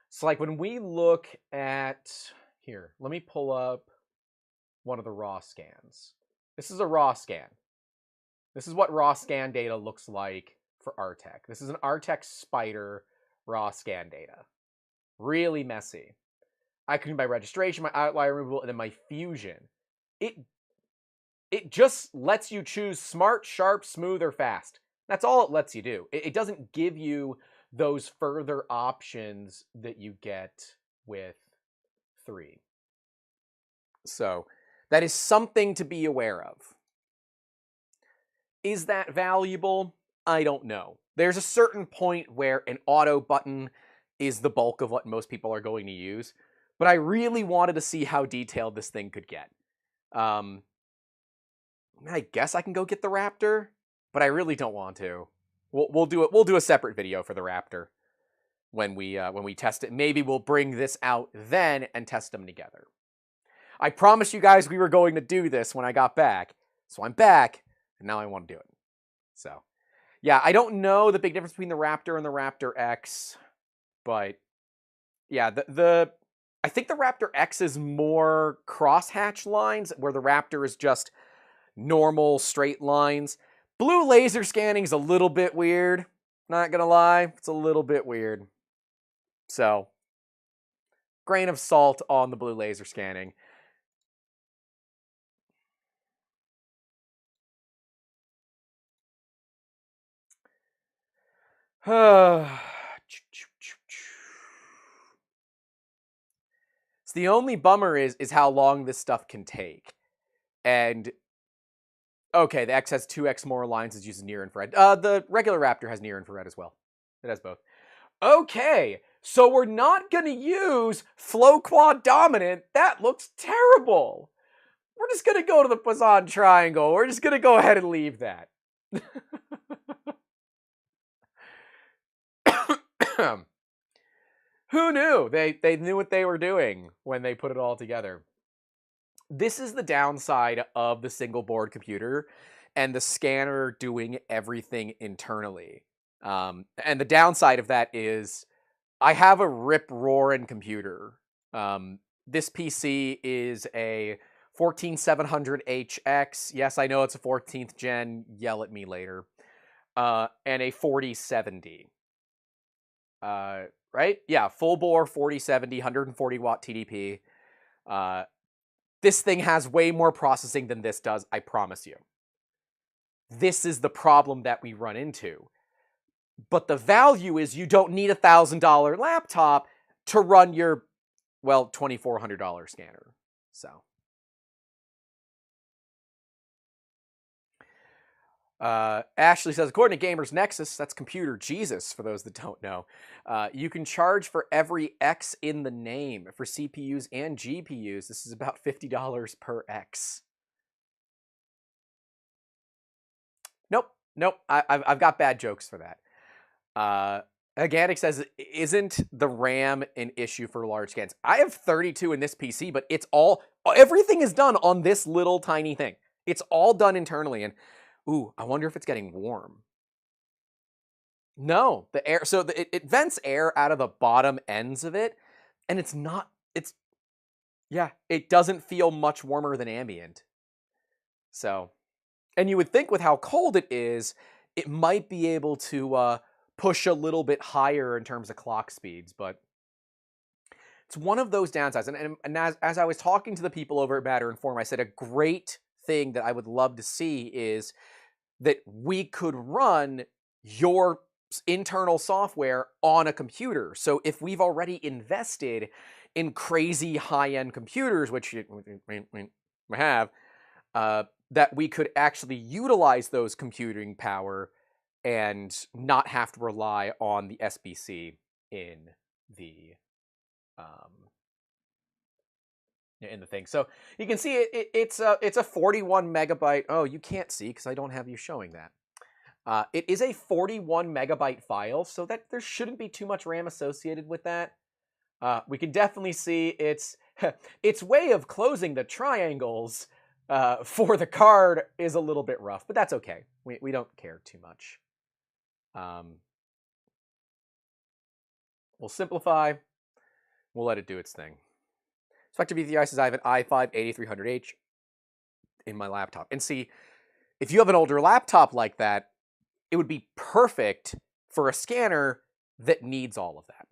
So like when we look at here, let me pull up one of the raw scans. This is a raw scan. This is what raw scan data looks like for Artec. This is an Artec Spider raw scan data. Really messy. I can do my registration, my outlier removal, and then my fusion. It just lets you choose smart, sharp, smooth, or fast. That's all it lets you do. It doesn't give you those further options that you get with 3. So that is something to be aware of. Is that valuable? I don't know. There's a certain point where an auto button is the bulk of what most people are going to use, but I really wanted to see how detailed this thing could get. I guess I can go get the Raptor, but I really don't want to. We'll do it. We'll do a separate video for the Raptor when we test it. Maybe we'll bring this out then and test them together. I promised you guys we were going to do this when I got back, so I'm back, and now I want to do it. So, yeah, I don't know the big difference between the Raptor and the Raptor X, but yeah, I think the Raptor X is more crosshatch lines, where the Raptor is just normal straight lines. Blue laser scanning is a little bit weird. Not gonna lie, it's a little bit weird. So, grain of salt on the blue laser scanning. So the only bummer is how long this stuff can take. And okay, the X has 2x more lines, it's using near infrared. The regular Raptor has near infrared as well. It has both. Okay, so we're not gonna use flow quad dominant. That looks terrible. We're just gonna go to the Poisson triangle. We're just gonna go ahead and leave that. Who knew? They knew what they were doing when they put it all together. This is the downside of the single board computer and the scanner doing everything internally. And the downside of that is I have a rip-roaring computer. This PC is a 14700HX. Yes, I know it's a 14th gen. Yell at me later. And a 4070. Right? Yeah, full bore 4070, 140 watt TDP. This thing has way more processing than this does, I promise you. This is the problem that we run into. But the value is you don't need a $1,000 laptop to run your, well, $2,400 scanner. So. Ashley says, according to Gamers Nexus, that's computer Jesus for those that don't know, you can charge for every X in the name. For CPUs and GPUs, this is about $50 per X. Nope. I've got bad jokes for that. Organic says, isn't the RAM an issue for large scans? I have 32 in this PC, but it's all, everything is done on this little tiny thing. It's all done internally. And, ooh, I wonder if it's getting warm. No, the air, so it vents air out of the bottom ends of it, and it's not, yeah, it doesn't feel much warmer than ambient. So, and you would think with how cold it is, it might be able to push a little bit higher in terms of clock speeds, but it's one of those downsides. And as I was talking to the people over at Matter Inform, I said a great thing that I would love to see is that we could run your internal software on a computer. So if we've already invested in crazy high-end computers, which we have, that we could actually utilize those computing power and not have to rely on the SBC in the thing. So you can see it's a 41 megabyte. Oh, you can't see because I don't have you showing that. It is a 41 megabyte file, so that there shouldn't be too much RAM associated with that. We can definitely see its way of closing the triangles for the card is a little bit rough, but that's okay. We don't care too much. We'll simplify. We'll let it do its thing. Spectre VTI says I have an i5-8300H in my laptop. And see, if you have an older laptop like that, it would be perfect for a scanner that needs all of that.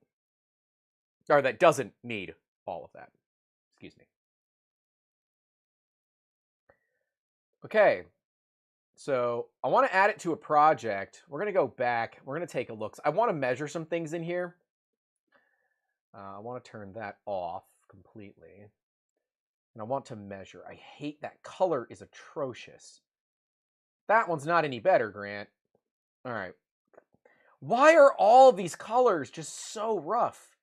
Or that doesn't need all of that. Excuse me. Okay. So I want to add it to a project. We're going to go back. We're going to take a look. I want to measure some things in here. I want to turn that off completely. And I want to measure. I hate that color is atrocious. That one's not any better, Grant. All right. Why are all of these colors just so rough?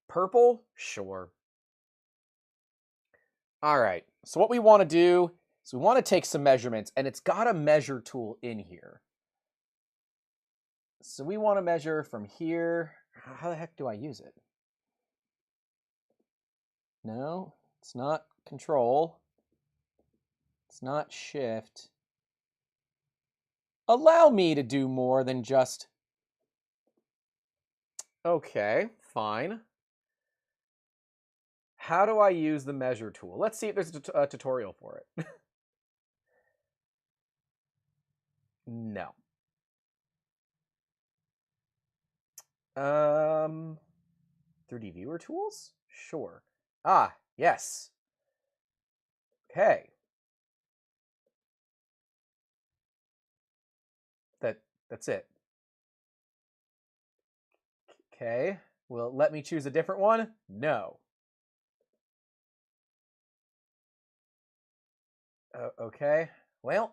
Purple? Sure. All right. So what we want to do is we want to take some measurements, and it's got a measure tool in here. So we want to measure from here. How the heck do I use it? No, it's not control. It's not shift. Allow me to do more than just... Okay, fine. How do I use the measure tool? Let's see if there's a tutorial for it. No. 3D viewer tools? Sure. Ah, yes. Okay. That's it. Okay. Will it let me choose a different one? No. Okay. Well.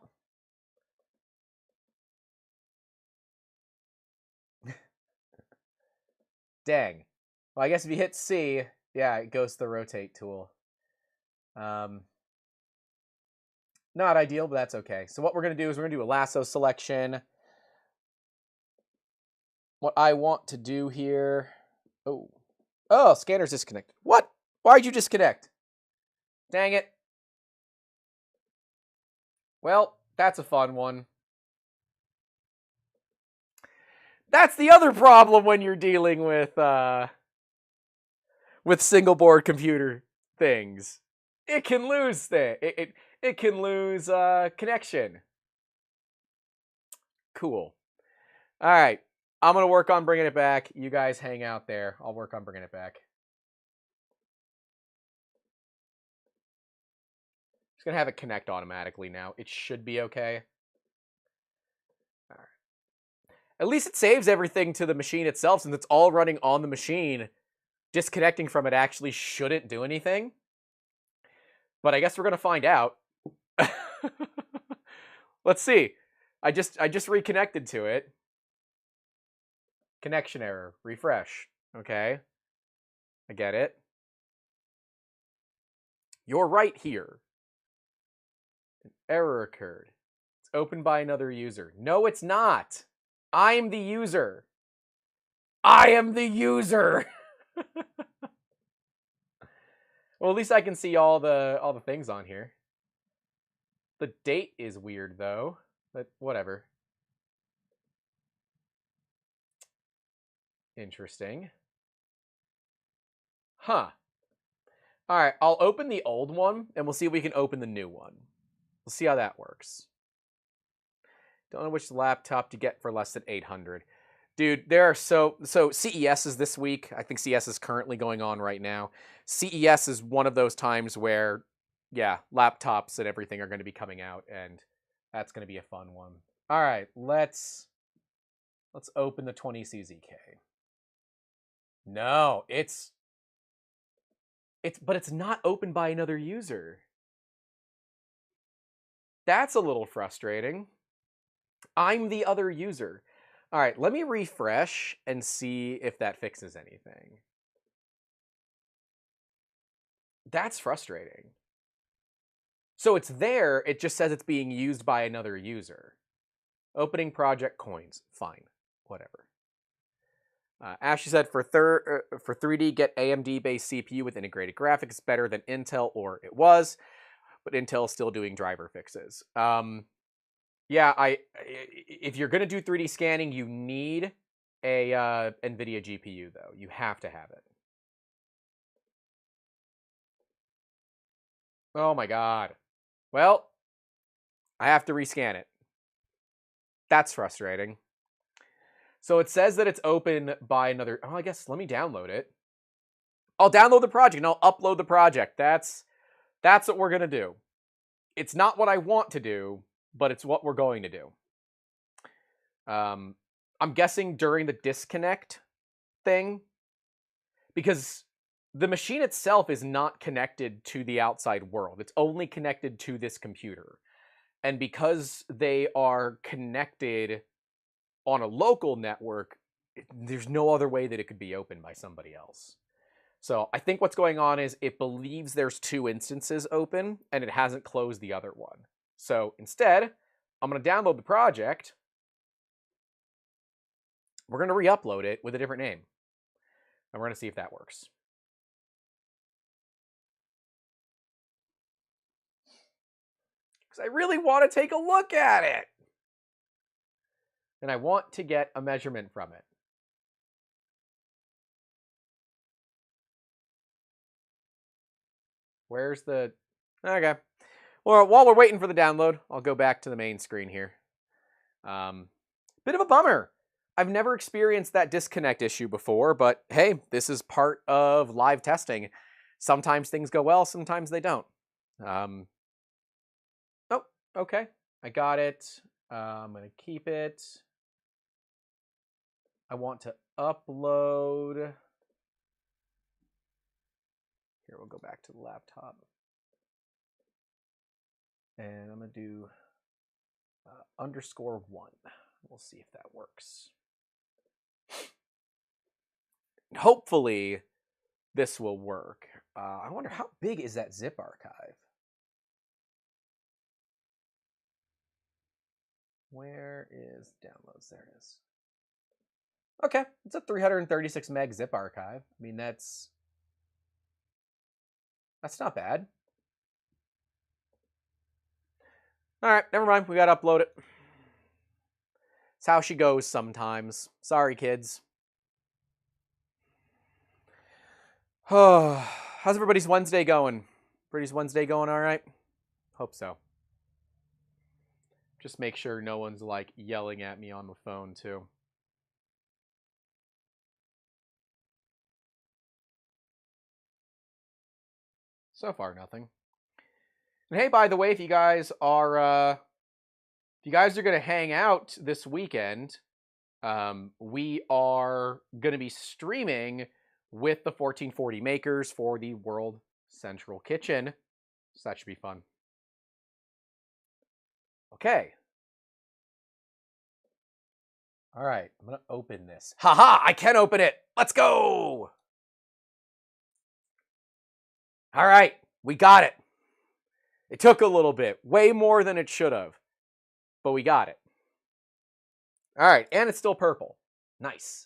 Dang. Well, I guess if you hit C, yeah, it goes to the rotate tool. Not ideal, but that's okay. So what we're going to do is we're going to do a lasso selection. What I want to do here... Oh, scanner's disconnected. What? Why'd you disconnect? Dang it. Well, that's a fun one. That's the other problem when you're dealing with single board computer things. It can lose it can lose connection. Cool. All right. I'm going to work on bringing it back. You guys hang out there. I'll work on bringing it back. Just going to have it connect automatically now. It should be okay. All right. At least it saves everything to the machine itself, since it's all running on the machine. Disconnecting from it actually shouldn't do anything. But I guess we're going to find out. Let's see. I just reconnected to it. Connection error. Refresh. Okay. I get it. You're right here. An error occurred. It's opened by another user. No, it's not. I'm the user. I am the user. Well, at least I can see all the things on here. The date is weird though, but whatever. Interesting. Huh. All right, I'll open the old one and we'll see if we can open the new one. We'll see how that works. Don't know which laptop to get for less than 800. Dude, there are so CES is this week. I think CES is currently going on right now. CES is one of those times where, yeah, laptops and everything are going to be coming out, and that's going to be a fun one. All right, let's open the 20CZK. No, but it's not opened by another user. That's a little frustrating. I'm the other user. All right, let me refresh and see if that fixes anything. That's frustrating. So it's there, it just says it's being used by another user. Opening project coins, fine, whatever. Ashley said for 3D, get AMD-based CPU with integrated graphics better than Intel, or it was, but Intel's still doing driver fixes. Yeah, if you're gonna do 3D scanning, you need a NVIDIA GPU though. You have to have it. Oh my god. Well, I have to rescan it. That's frustrating. So it says that it's open by another. Oh, I guess let me download it. I'll download the project and I'll upload the project. That's what we're gonna do. It's not what I want to do, but it's what we're going to do. I'm guessing during the disconnect thing, because the machine itself is not connected to the outside world. It's only connected to this computer. And because they are connected on a local network, there's no other way that it could be opened by somebody else. So I think what's going on is it believes there's 2 instances open and it hasn't closed the other one. So instead, I'm going to download the project. We're going to re-upload it with a different name. And we're going to see if that works. Because I really want to take a look at it. And I want to get a measurement from it. Where's the... Okay. Well, while we're waiting for the download, I'll go back to the main screen here. Bit of a bummer. I've never experienced that disconnect issue before, but hey, this is part of live testing. Sometimes things go well, sometimes they don't. Oh, okay. I got it. I'm going to keep it. I want to upload. Here, we'll go back to the laptop. And I'm going to do _1. We'll see if that works. Hopefully, this will work. I wonder how big is that zip archive? Where is downloads? There it is. Okay, it's a 336 meg zip archive. I mean, that's not bad. All right, never mind. We got to upload it. It's how she goes sometimes. Sorry, kids. How's everybody's Wednesday going? Everybody's Wednesday going all right? Hope so. Just make sure no one's like yelling at me on the phone too. So far, nothing. And hey, by the way, if you guys are going to hang out this weekend, we are going to be streaming with the 1440 makers for the World Central Kitchen. So that should be fun. Okay. All right, I'm going to open this. Haha, I can open it. Let's go. All right, we got it. It took a little bit, way more than it should have, but we got it. All right, and it's still purple. Nice.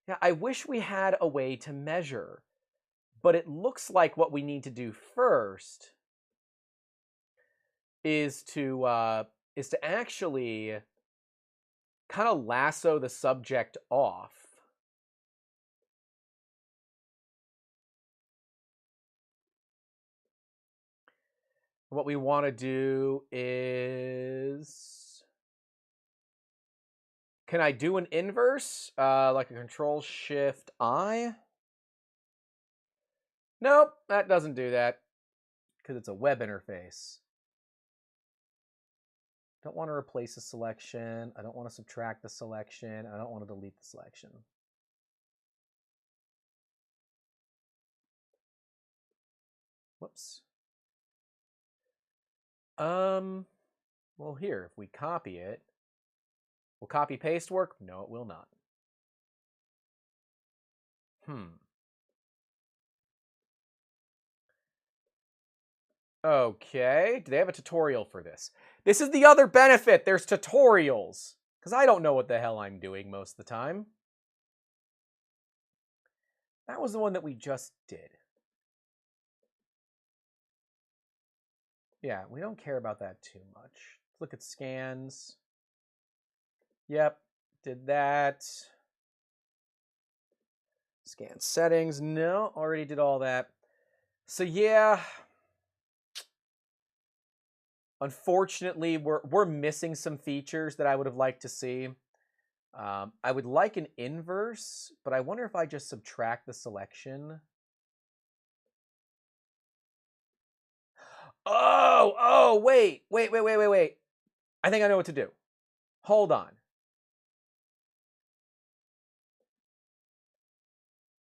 Yeah, I wish we had a way to measure, but it looks like what we need to do first is to actually kind of lasso the subject off. What we want to do is, can I do an inverse, like a Control-Shift-I? Nope, that doesn't do that, because it's a web interface. Don't want to replace a selection. I don't want to subtract the selection. I don't want to delete the selection. Whoops. Well, here, if we copy it, will copy paste work? No, it will not. Okay, do they have a tutorial for this? This is the other benefit, there's tutorials, because I don't know what the hell I'm doing most of the time. That was the one that we just did. Yeah, we don't care about that too much. Let's look at scans. Yep, did that. Scan settings, no, already did all that. So yeah, unfortunately, we're missing some features that I would have liked to see. I would like an inverse, but I wonder if I just subtract the selection. Oh, wait. I think I know what to do. Hold on.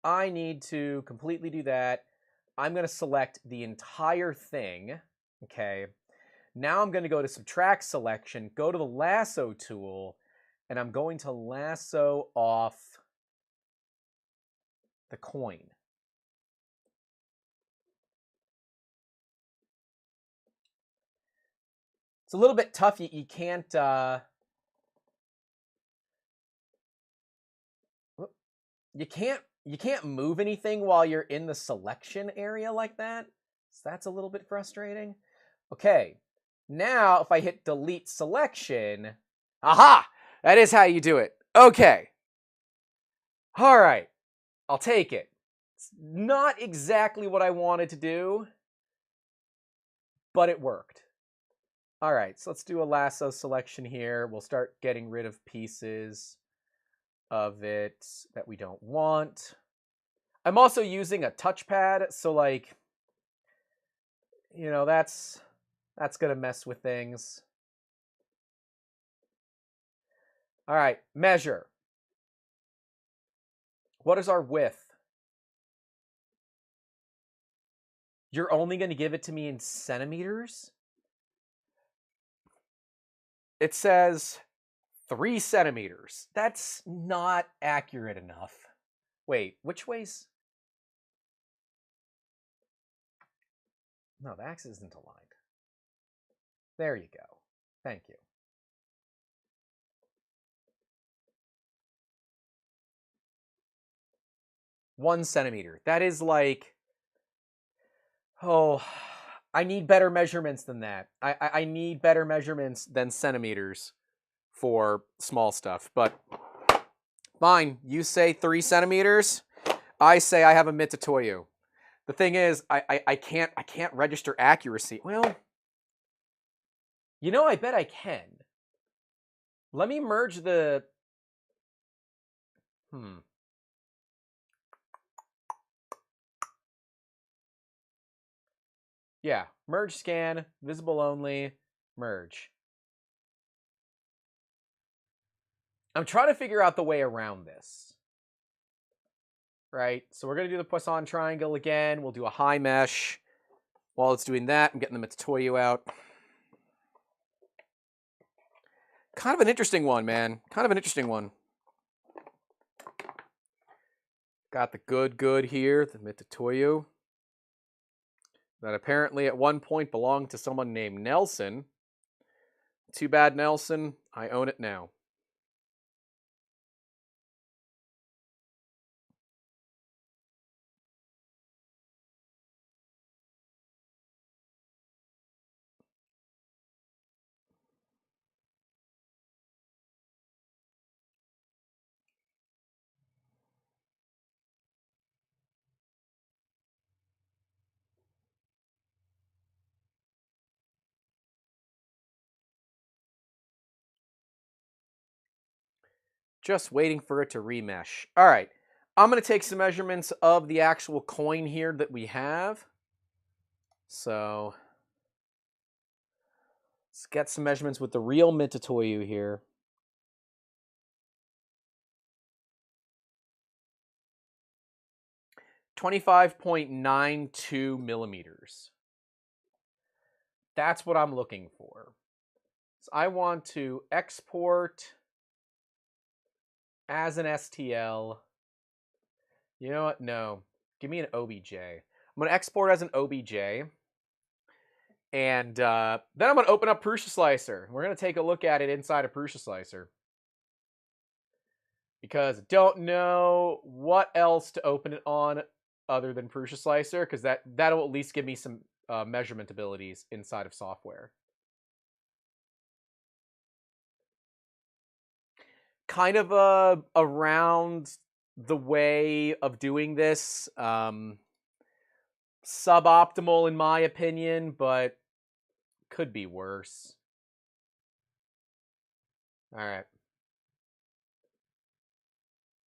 I need to completely do that. I'm going to select the entire thing. Okay. Now I'm going to go to subtract selection, go to the lasso tool, and I'm going to lasso off the coin. It's a little bit tough. You can't you can't move anything while you're in the selection area like that. So that's a little bit frustrating. Okay. Now if I hit delete selection, aha! That is how you do it. Okay. All right. I'll take it. It's not exactly what I wanted to do, but it worked. All right, so let's do a lasso selection here. We'll start getting rid of pieces of it that we don't want. I'm also using a touchpad, so like, you know, that's gonna mess with things. All right, measure. What is our width? You're only gonna give it to me in centimeters? It says 3 centimeters. That's not accurate enough. Wait, which way's? No, the axis isn't aligned. There you go. Thank you. One centimeter. That is like, oh, I need better measurements than that. I need better measurements than centimeters for small stuff. But fine, you say 3 centimeters. I say I have a Mitutoyo. The thing is, I can't register accuracy. Well, you know, I bet I can. Let me merge the... Yeah, merge scan, visible only, merge. I'm trying to figure out the way around this. Right, so we're going to do the Poisson triangle again. We'll do a high mesh. While it's doing that, I'm getting the Mitutoyo out. Kind of an interesting one, man. Kind of an interesting one. Got the good here, the Mitutoyo. That apparently at one point belonged to someone named Nelson. Too bad, Nelson. I own it now. Just waiting for it to remesh. All right. I'm going to take some measurements of the actual coin here that we have. So let's get some measurements with the real Mitutoyo here. .92 millimeters. That's what I'm looking for. So I want to export as an STL. You know what? No. Give me an OBJ. I'm going to export as an OBJ. And then I'm going to open up Prusa Slicer. We're going to take a look at it inside of Prusa Slicer. Because I don't know what else to open it on other than Prusa Slicer. Because that'll at least give me some measurement abilities inside of software. Kind of around the way of doing this. Suboptimal in my opinion, but could be worse. All right.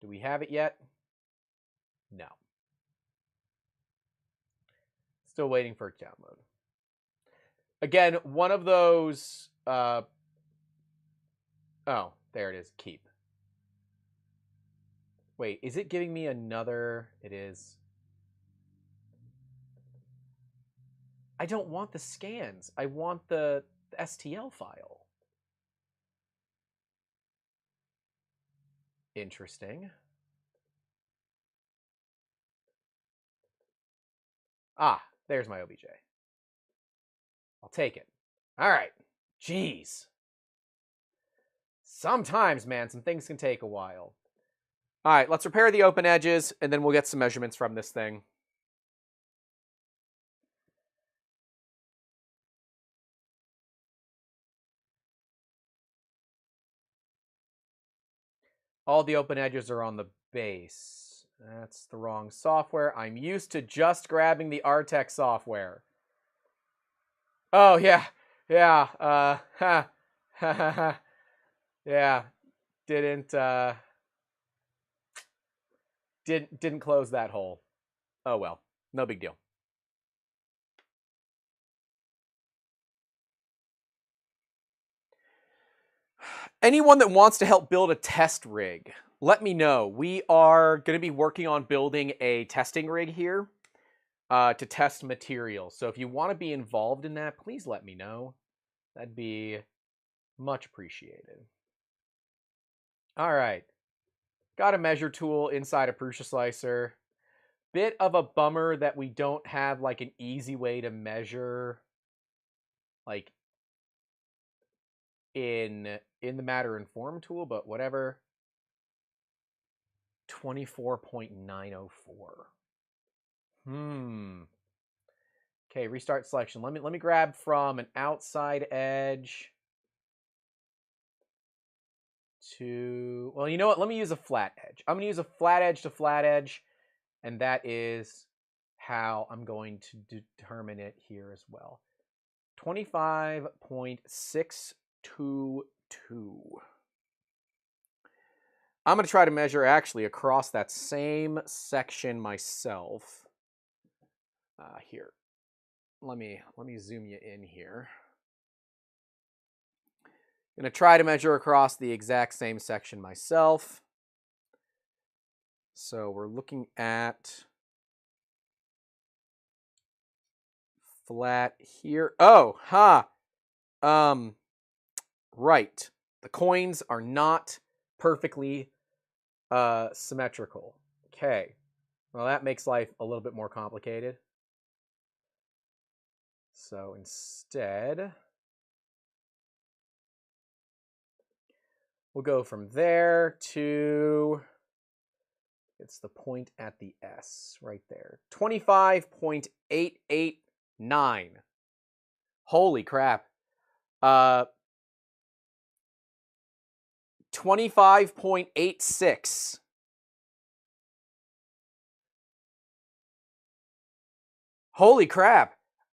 Do we have it yet? No. Still waiting for it to download. Again, one of those... oh, there it is. Keep. Wait, is it giving me another... It is. I don't want the scans. I want the STL file. Interesting. Ah, there's my OBJ. I'll take it. All right. Jeez. Sometimes, man, some things can take a while. All right, let's repair the open edges, and then we'll get some measurements from this thing. All the open edges are on the base. That's the wrong software. I'm used to just grabbing the Artec software. Oh, yeah. Yeah. Yeah. Didn't close that hole. Oh, well. No big deal. Anyone that wants to help build a test rig, let me know. We are going to be working on building a testing rig here to test materials. So if you want to be involved in that, please let me know. That'd be much appreciated. All right. Got a measure tool inside a Prusa Slicer. Bit of a bummer that we don't have like an easy way to measure like in the matter and form tool, but whatever. 24.904. Okay, restart selection. Let me grab from an outside edge to, well, you know what? Let me use a flat edge. I'm going to use a flat edge to flat edge, and that is how I'm going to determine it here as well. 25.622. I'm going to try to measure actually across that same section myself. Here, let me zoom you in here. I'm going to try to measure across the exact same section myself. So we're looking at flat here. Oh, right. The coins are not perfectly symmetrical. Okay. Well, that makes life a little bit more complicated. So instead, we'll go from there to, it's the point at the S right there. 25.889. Holy crap. 25.86. Holy crap.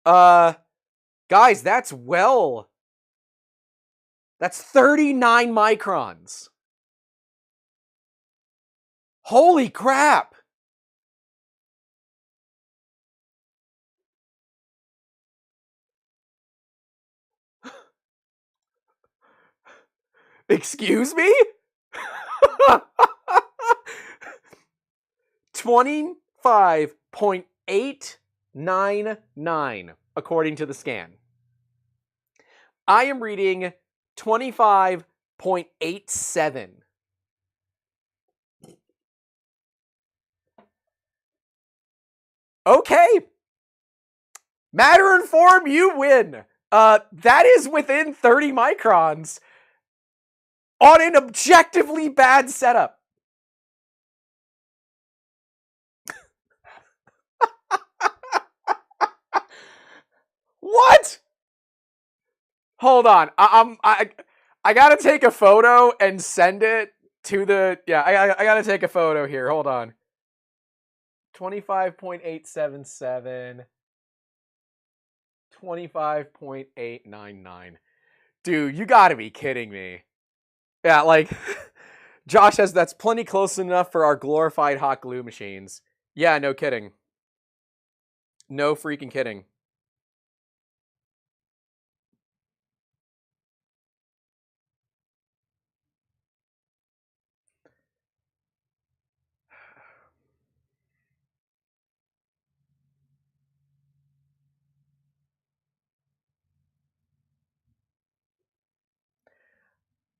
Guys, that's 39 microns. Holy crap! Excuse me? 25.899 according to the scan. I am reading 25.87. Okay. Matter and form, you win. That is within 30 microns on an objectively bad setup. What? Hold on. I gotta take a photo and send it to the. Yeah, I gotta take a photo here. Hold on. 25.877. 25.899. Dude, you gotta be kidding me. Yeah, like, Josh says that's plenty close enough for our glorified hot glue machines. Yeah, no kidding. No freaking kidding.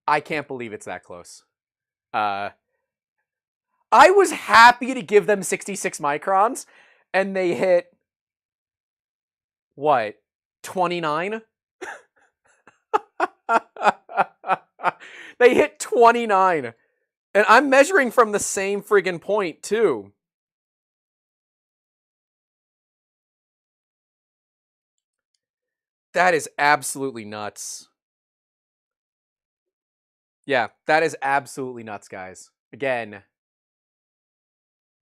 I can't believe it's that close. I was happy to give them 66 microns, and they hit, what, 29? They hit 29. And I'm measuring from the same friggin' point, too. That is absolutely nuts. Yeah, that is absolutely nuts, guys. Again,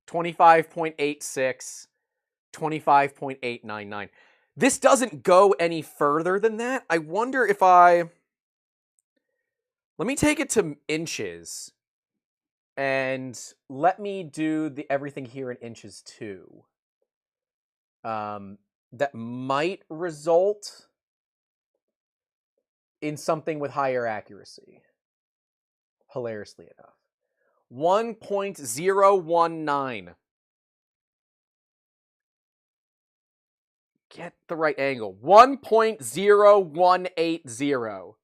25.86, 25.899. This doesn't go any further than that. I wonder if let me take it to inches. And let me do everything here in inches too. That might result in something with higher accuracy. Hilariously enough. 1.019. Get the right angle. 1.0180.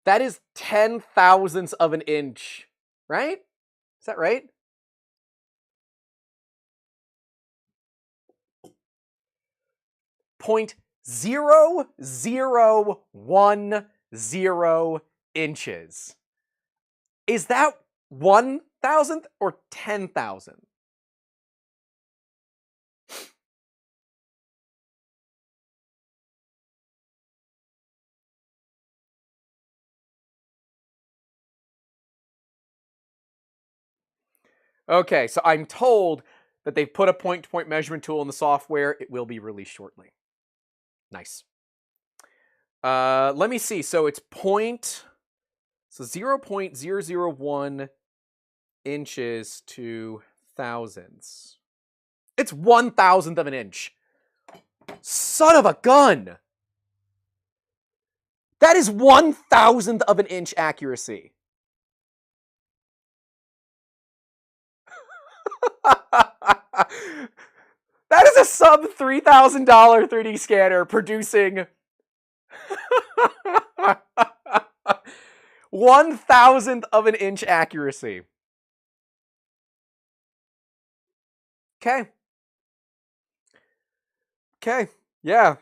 That is 10 thousandths of an inch, right? Is that right? Point 0.0010 inches. Is that 1,000th or 10,000? Okay, so I'm told that they've put a point-to-point measurement tool in the software. It will be released shortly. Nice. Let me see. So it's 0.001 inches to thousandths. It's 1,000th of an inch. Son of a gun! That is 1,000th of an inch accuracy. That is a sub $3,000 3D scanner producing 1,000th of an inch accuracy. Okay. Okay. Yeah.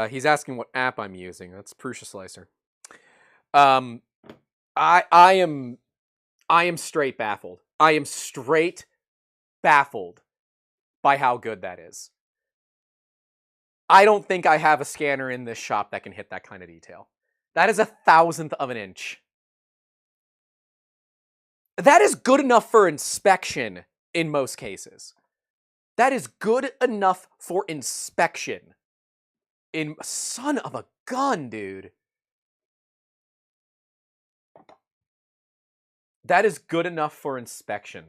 He's asking what app I'm using. That's Prusa Slicer. I am straight baffled. I am straight baffled by how good that is. I don't think I have a scanner in this shop that can hit that kind of detail. That is 1,000th of an inch. That is good enough for inspection in most cases. That is good enough for inspection. Son of a gun, dude. That is good enough for inspection.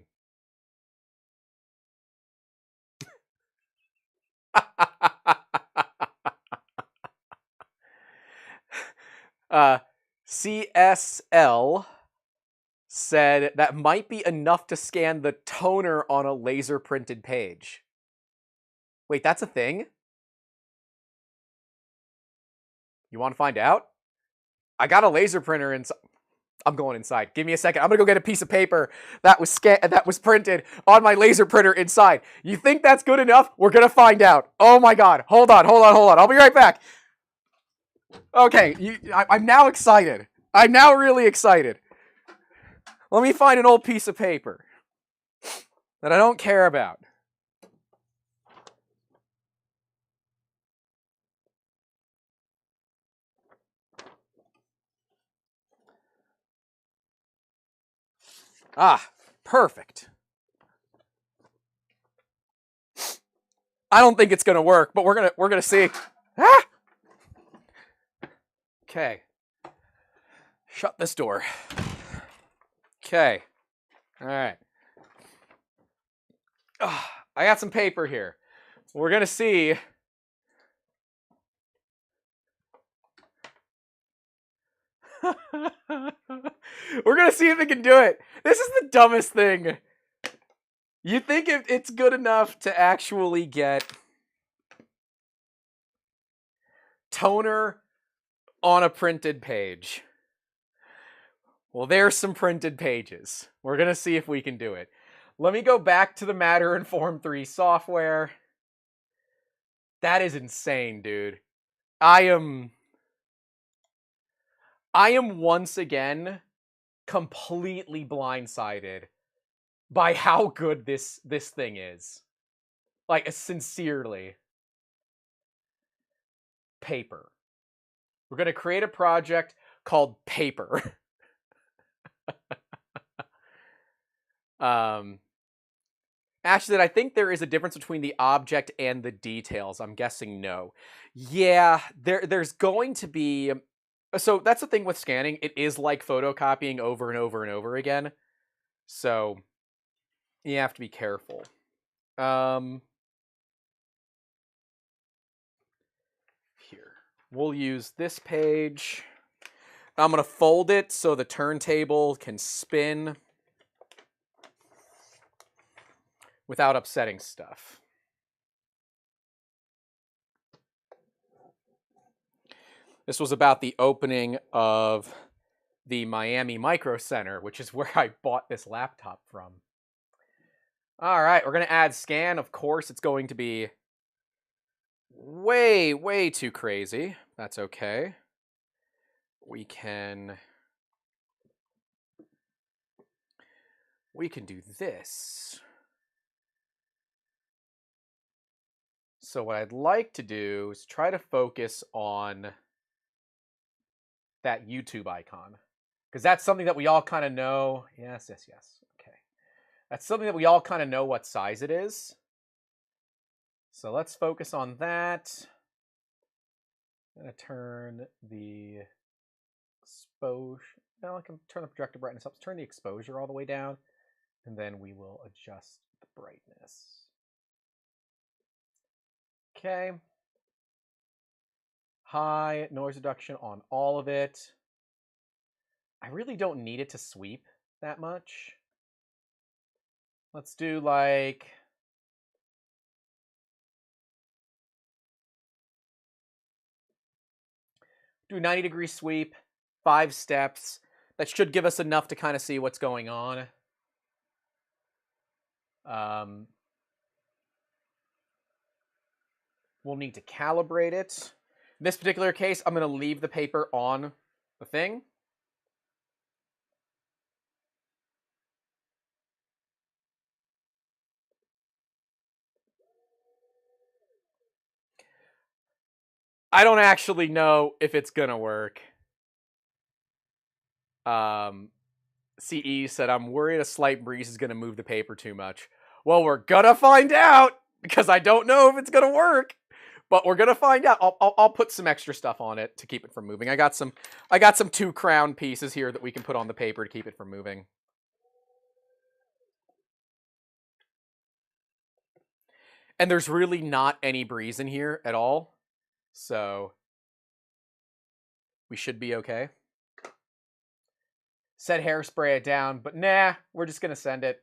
CSL said that might be enough to scan the toner on a laser printed page. Wait, that's a thing? You want to find out? I got a laser printer inside. I'm going inside. Give me a second. I'm gonna go get a piece of paper that was printed on my laser printer inside. You think that's good enough? We're gonna find out. Oh my god. Hold on. I'll be right back. Okay, I'm now excited. I'm now really excited. Let me find an old piece of paper that I don't care about. Ah, perfect. I don't think it's gonna work, but we're gonna see. Ah! Okay. Shut this door. Okay. All right. I got some paper here. We're gonna see. We're gonna see if it can do it. This is the dumbest thing. You think it's good enough to actually get toner on a printed page? Well, there's some printed pages. We're gonna see if we can do it. Let me go back to the Matter and Form 3 software. That is insane, dude. I am once again completely blindsided by how good this thing is. Like, sincerely. Paper. We're going to create a project called Paper. Actually, I think there is a difference between the object and the details. I'm guessing no. Yeah, there's going to be... So that's the thing with scanning. It is like photocopying over and over and over again. So you have to be careful. Here. We'll use this page. I'm going to fold it so the turntable can spin without upsetting stuff. This was about the opening of the Miami Micro Center, which is where I bought this laptop from. All right, we're going to add scan. Of course, it's going to be way, way too crazy. That's okay. We can do this. So what I'd like to do is try to focus on that YouTube icon, because that's something that we all kind of know. Yes. Okay. That's something that we all kind of know what size it is. So let's focus on that. I'm going to turn the exposure. No, I can turn the projector brightness up. Let's turn the exposure all the way down, and then we will adjust the brightness. Okay. High noise reduction on all of it. I really don't need it to sweep that much. Let's do like... do 90-degree sweep, 5 steps. That should give us enough to kind of see what's going on. We'll need to calibrate it. In this particular case, I'm going to leave the paper on the thing. I don't actually know if it's going to work. CE said, I'm worried a slight breeze is going to move the paper too much. Well, we're gonna find out, because I don't know if it's gonna work, but we're gonna find out. I'll put some extra stuff on it to keep it from moving. I got some 2 crown pieces here that we can put on the paper to keep it from moving. And there's really not any breeze in here at all, so we should be okay. Said hairspray it down, but nah, we're just gonna send it.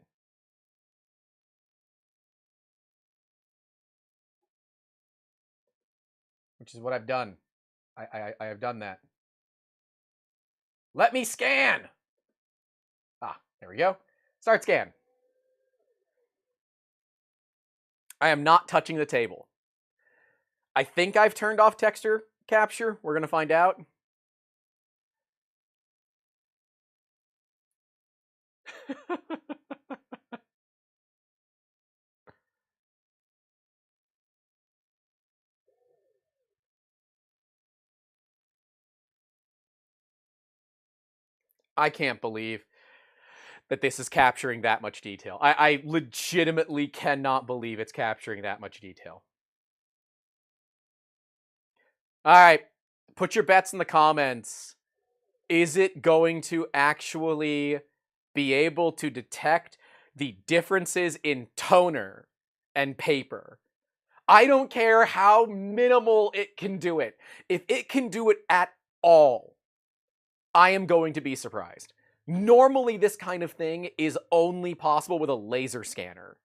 Which is what I've done. I have done that. Let me scan! Ah, there we go. Start scan. I am not touching the table. I think I've turned off texture capture. We're gonna find out. I can't believe that this is capturing that much detail. I legitimately cannot believe it's capturing that much detail. All right, put your bets in the comments. Is it going to actually be able to detect the differences in toner and paper? I don't care how minimal it can do it. If it can do it at all, I am going to be surprised. Normally, this kind of thing is only possible with a laser scanner.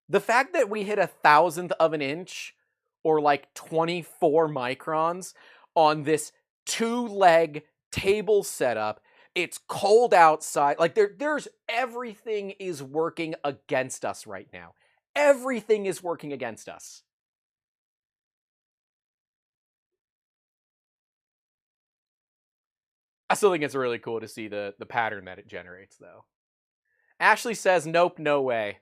The fact that we hit 1/1000th of an inch, or like 24 microns, on this 2-leg table setup, it's cold outside, like there's everything is working against us right now. Everything is working against us. I still think it's really cool to see the pattern that it generates, though. Ashley says, nope, no way.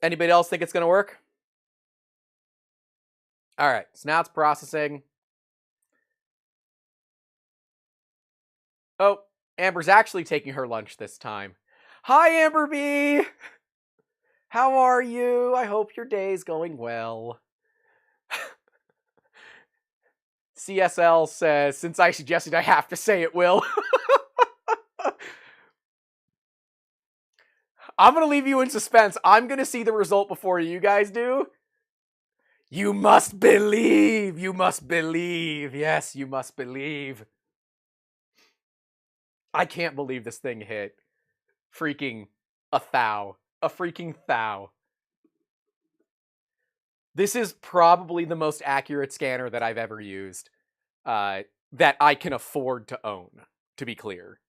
Anybody else think it's going to work? All right, so now it's processing. Oh, Amber's actually taking her lunch this time. Hi, Amber B! How are you? I hope your day's going well. CSL says, since I suggested, I have to say it will. I'm going to leave you in suspense. I'm going to see the result before you guys do. You must believe. You must believe. Yes, you must believe. I can't believe this thing hit freaking a freaking thou. This is probably the most accurate scanner that I've ever used, that I can afford to own, to be clear.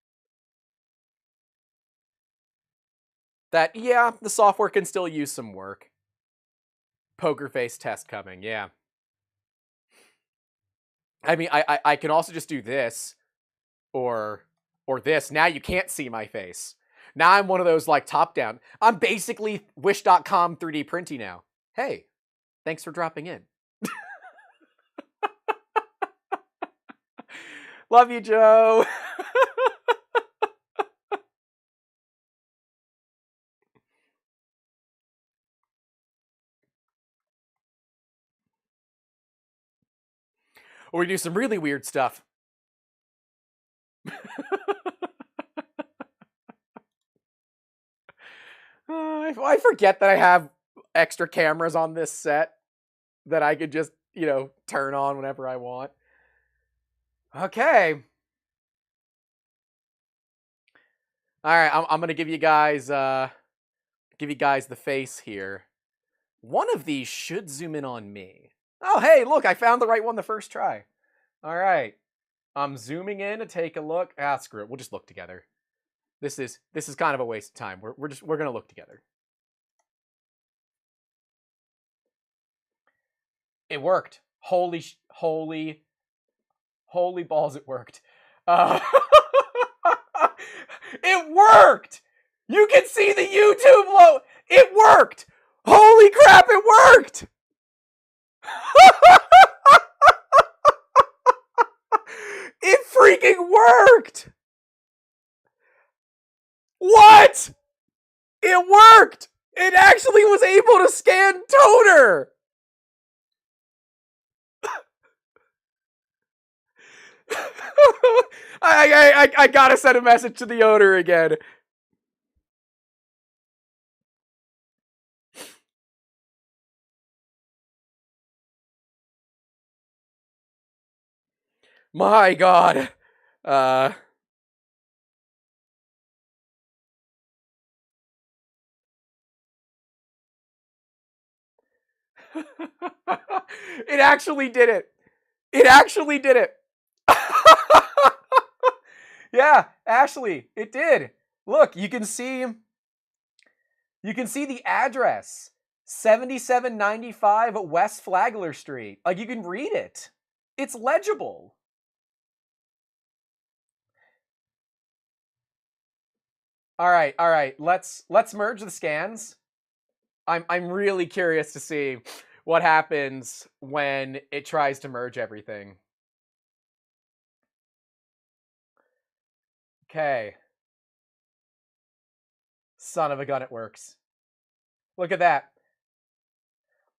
That, yeah, the software can still use some work. Poker face test coming, yeah. I mean, I can also just do this, or this. Now you can't see my face. Now I'm one of those, like, top-down. I'm basically Wish.com 3D printing now. Hey, thanks for dropping in. Love you, Joe. Or we do some really weird stuff. I forget that I have extra cameras on this set that I could just, turn on whenever I want. Okay. All right, I'm gonna give you guys the face here. One of these should zoom in on me. Oh, hey, look, I found the right one the first try. All right, I'm zooming in to take a look. Ah, screw it. We'll just look together. This is kind of a waste of time. We're gonna look together. It worked. Holy balls! It worked. It worked. You can see the YouTube logo. It worked. Holy crap! It worked. freaking worked! What? It worked! It actually was able to scan toner! I gotta send a message to the owner again. My God. It actually did it. It actually did it. Yeah, Ashley, it did. Look, you can see the address. 7795 West Flagler Street. Like, you can read it. It's legible. All right. Let's merge the scans. I'm really curious to see what happens when it tries to merge everything. Okay. Son of a gun, it works. Look at that.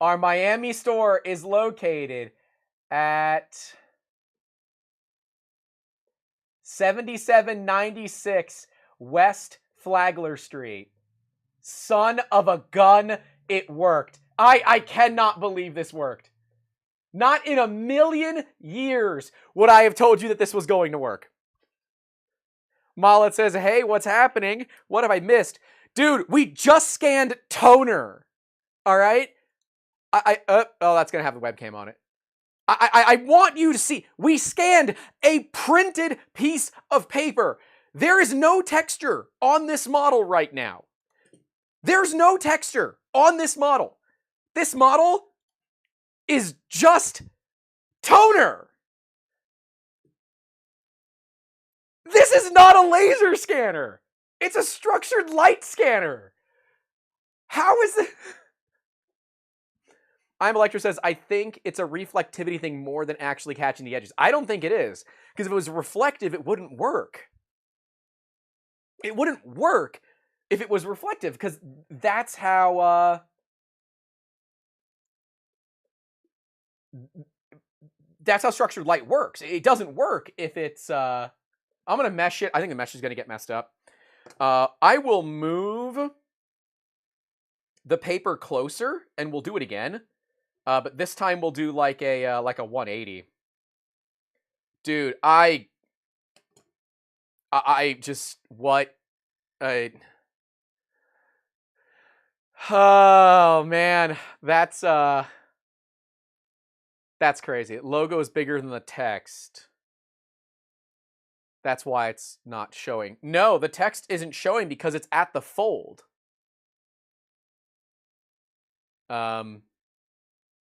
Our Miami store is located at 7796 West Flagler Street. Son of a gun, it worked. I cannot believe this worked. Not in a million years would I have told you that this was going to work. Mallet says, hey, what's happening? What have I missed? Dude, we just scanned toner. All right? Oh, that's going to have the webcam on it. I want you to see, we scanned a printed piece of paper. There is no texture on this model right now. There's no texture on this model. This model is just toner. This is not a laser scanner. It's a structured light scanner. How is it? I'm Electra says, I think it's a reflectivity thing more than actually catching the edges. I don't think it is. Because if it was reflective, it wouldn't work. It wouldn't work if it was reflective, because that's how structured light works. It doesn't work if it's I'm gonna mesh it. I think the mesh is gonna get messed up. I will move the paper closer and we'll do it again. But this time we'll do like a 180. Dude, I just what oh man, that's crazy. Logo is bigger than the text. That's why it's not showing. No, the text isn't showing because it's at the fold. Yeah,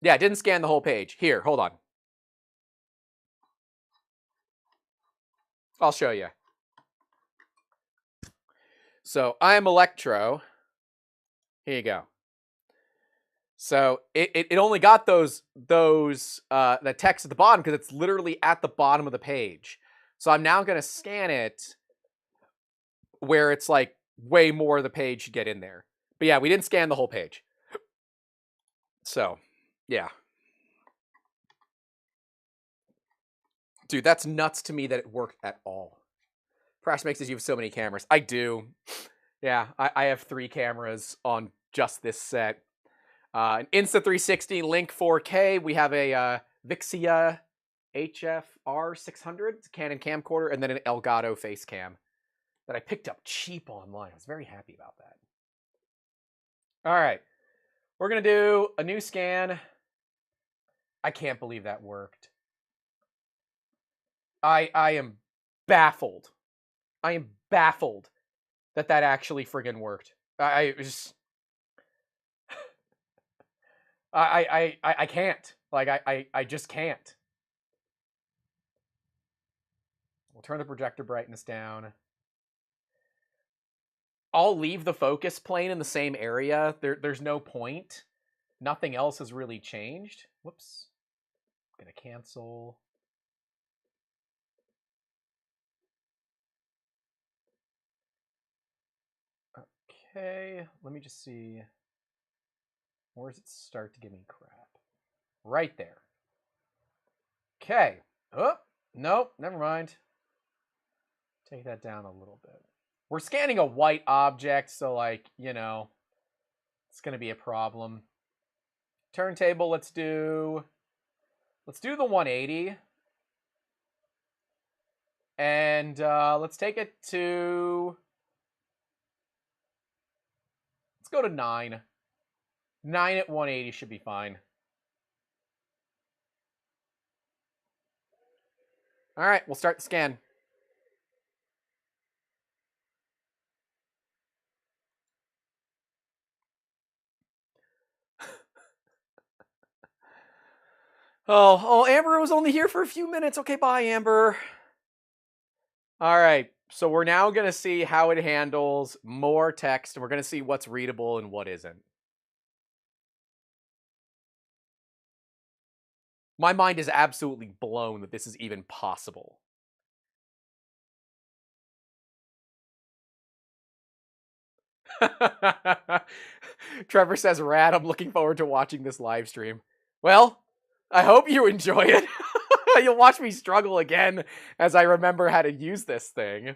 it didn't scan the whole page. Here, hold on. I'll show you. So I am Electro. Here you go. So it only got those the text at the bottom because it's literally at the bottom of the page. So I'm now going to scan it where it's like way more of the page should get in there. But yeah, we didn't scan the whole page. So, yeah. Dude, that's nuts to me that it worked at all. Crash makes us use so many cameras. I do. Yeah, I have 3 cameras on just this set. An Insta360 Link 4K. We have a Vixia HFR 600 Canon camcorder, and then an Elgato face cam that I picked up cheap online. I was very happy about that. All right, we're gonna do a new scan. I can't believe that worked. I am baffled. I am baffled that actually friggin' worked. I can't. Like, I just can't. We'll turn the projector brightness down. I'll leave the focus plane in the same area. There's no point. Nothing else has really changed. Whoops. I'm gonna cancel. Okay, let me just see. Where does it start to give me crap? Right there. Okay. Oh, nope, never mind. Take that down a little bit. We're scanning a white object, so like, you know, it's going to be a problem. Turntable, let's do the 180. And let's take it to, let's go to 9. 9 at 180 should be fine. All right, we'll start the scan. Oh, Amber was only here for a few minutes. Okay, bye, Amber. All right, so we're now going to see how it handles more text, and we're going to see what's readable and what isn't. My mind is absolutely blown that this is even possible. Trevor says, "Rad, I'm looking forward to watching this live stream." Well, I hope you enjoy it. You'll watch me struggle again as I remember how to use this thing.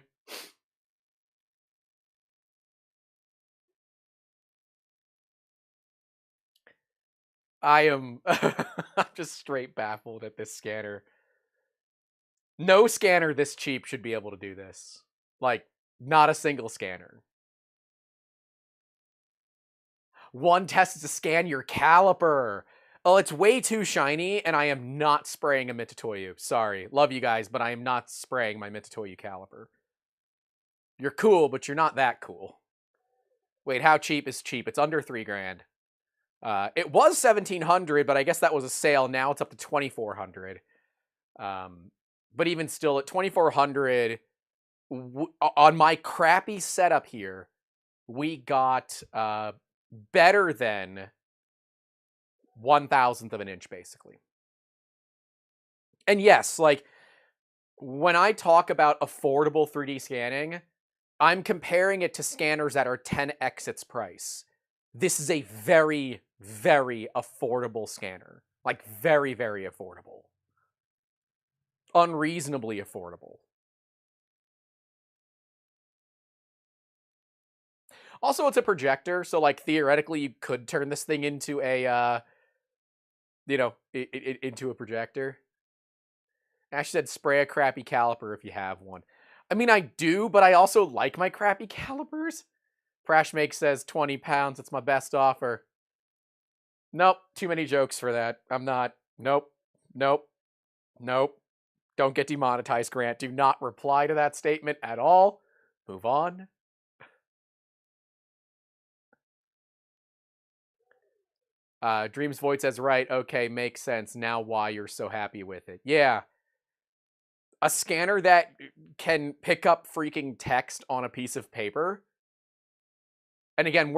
I'm just straight baffled at this scanner. No scanner this cheap should be able to do this. Like, not a single scanner. One test is to scan your caliper. Oh, it's way too shiny, and I am not spraying a Mitutoyo. Sorry. Love you guys, but I am not spraying my Mitutoyo caliper. You're cool, but you're not that cool. Wait, how cheap is cheap? It's under $3,000. It was $1,700, but I guess that was a sale. Now it's up to $2,400. But even still, at $2,400, on my crappy setup here, we got better than 1/1000th of an inch, basically. And yes, like, when I talk about affordable 3D scanning, I'm comparing it to scanners that are 10x its price. This is a very, very affordable scanner. Like, very, very affordable. Unreasonably affordable. Also, it's a projector, so, like, theoretically, you could turn this thing into a, you know, into a projector. Ash said, spray a crappy caliper if you have one. I mean, I do, but I also like my crappy calipers. Prashmake says, 20 pounds, it's my best offer. Nope, too many jokes for that. I'm not. Nope, nope, nope. Don't get demonetized, Grant. Do not reply to that statement at all. Move on. Dreams Void says, right, okay, makes sense. Now why you're so happy with it. Yeah. A scanner that can pick up freaking text on a piece of paper. And again,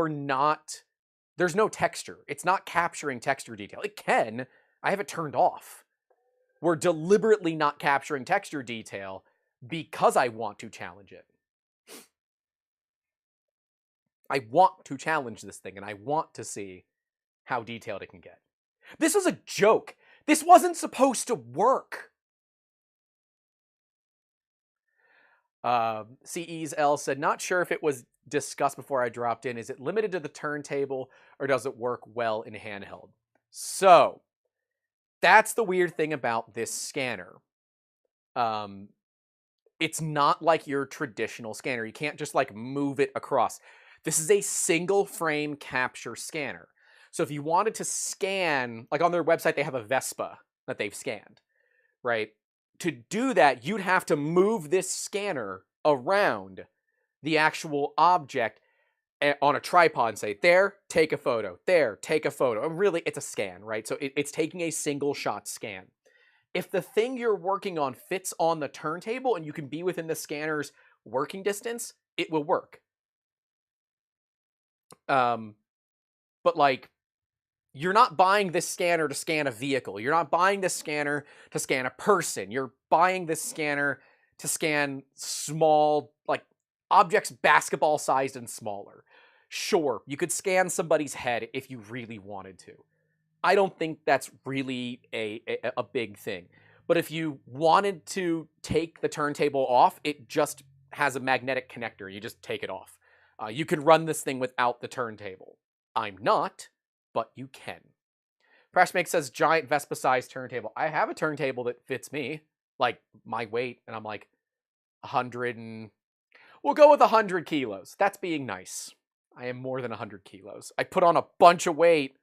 there's no texture. It's not capturing texture detail. It can. I have it turned off. We're deliberately not capturing texture detail because I want to challenge it. I want to challenge this thing, and I want to see how detailed it can get. This was a joke. This wasn't supposed to work. CE's L said, not sure if it was discussed before I dropped in. Is it limited to the turntable, or does it work well in handheld? So, that's the weird thing about this scanner. It's not like your traditional scanner. You can't just like move it across. This is a single frame capture scanner. So if you wanted to scan, like on their website, they have a Vespa that they've scanned, right? To do that, you'd have to move this scanner around the actual object on a tripod and say, there, take a photo, there, take a photo. And really, it's a scan, right? So it's taking a single shot scan. If the thing you're working on fits on the turntable and you can be within the scanner's working distance, it will work. But like, you're not buying this scanner to scan a vehicle. You're not buying this scanner to scan a person. You're buying this scanner to scan small, like, objects basketball-sized and smaller. Sure, you could scan somebody's head if you really wanted to. I don't think that's really a big thing. But if you wanted to take the turntable off, it just has a magnetic connector. You just take it off. You can run this thing without the turntable. I'm not, but you can. Prashmake says giant Vespa-sized turntable. I have a turntable that fits me, like my weight, and I'm like 100 and... We'll go with 100 kilos. That's being nice. I am more than 100 kilos. I put on a bunch of weight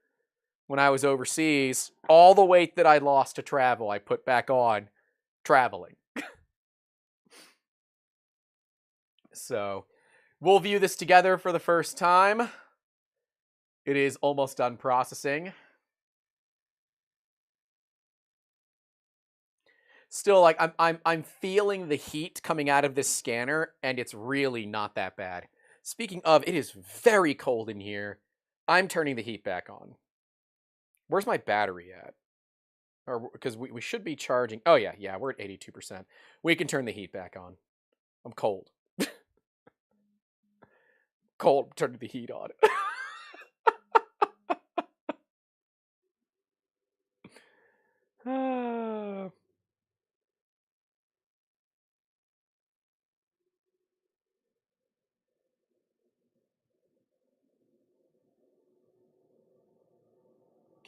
when I was overseas. All the weight that I lost to travel, I put back on traveling. So, we'll view this together for the first time. It is almost done processing. Still, like, I'm feeling the heat coming out of this scanner, and it's really not that bad. Speaking of, it is very cold in here. I'm turning the heat back on. Where's my battery at? Or because we should be charging. Oh yeah, we're at 82%. We can turn the heat back on. I'm cold. Cold, turning the heat on.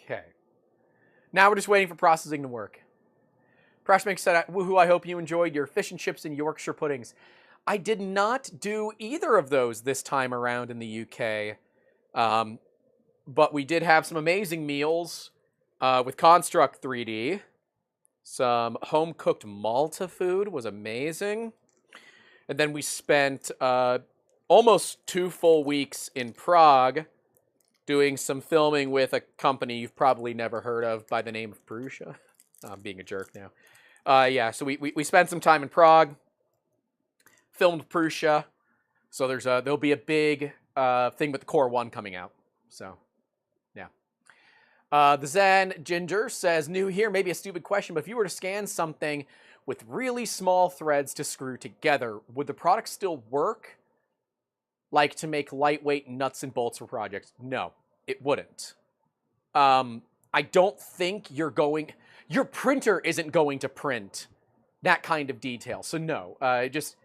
Okay. Now we're just waiting for processing to work. Prashmake said, woohoo, I hope you enjoyed your fish and chips and Yorkshire puddings. I did not do either of those this time around in the UK. But we did have some amazing meals with Construct 3D. Some home-cooked Malta food was amazing. And then we spent almost 2 full weeks in Prague doing some filming with a company you've probably never heard of by the name of Prusa. I'm being a jerk now. Yeah, so we spent some time in Prague, filmed Prusa. So there'll be a big thing with the Core 1 coming out. So, yeah. The Zen Ginger says, new here, maybe a stupid question, but if you were to scan something with really small threads to screw together, would the product still work? Like to make lightweight nuts and bolts for projects? No, it wouldn't. I don't think your printer isn't going to print that kind of detail. So no, just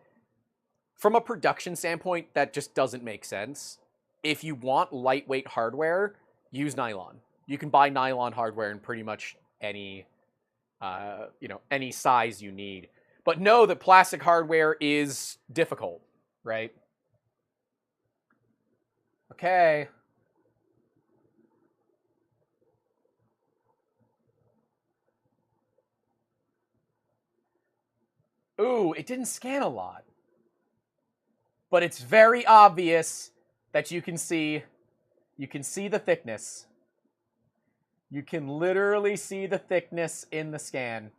from a production standpoint, that just doesn't make sense. If you want lightweight hardware, use nylon. You can buy nylon hardware in pretty much any, any size you need. But know that plastic hardware is difficult, right? Okay. Ooh, it didn't scan a lot. But it's very obvious that you can see the thickness. You can literally see the thickness in the scan.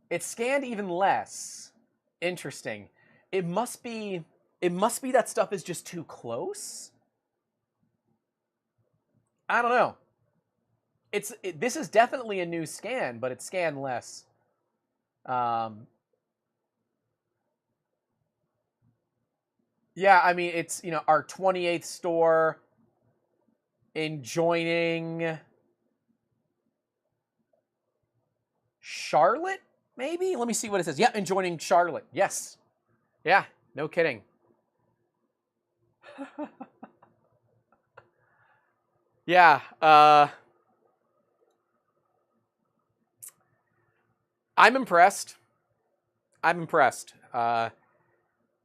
It scanned even less. Interesting. It must be that stuff is just too close. I don't know. This is definitely a new scan, but it scanned less. Yeah, I mean, it's, our 28th store in joining Charlotte, maybe? Let me see what it says. Yeah, in joining Charlotte. Yes. Yeah, no kidding. Yeah, I'm impressed.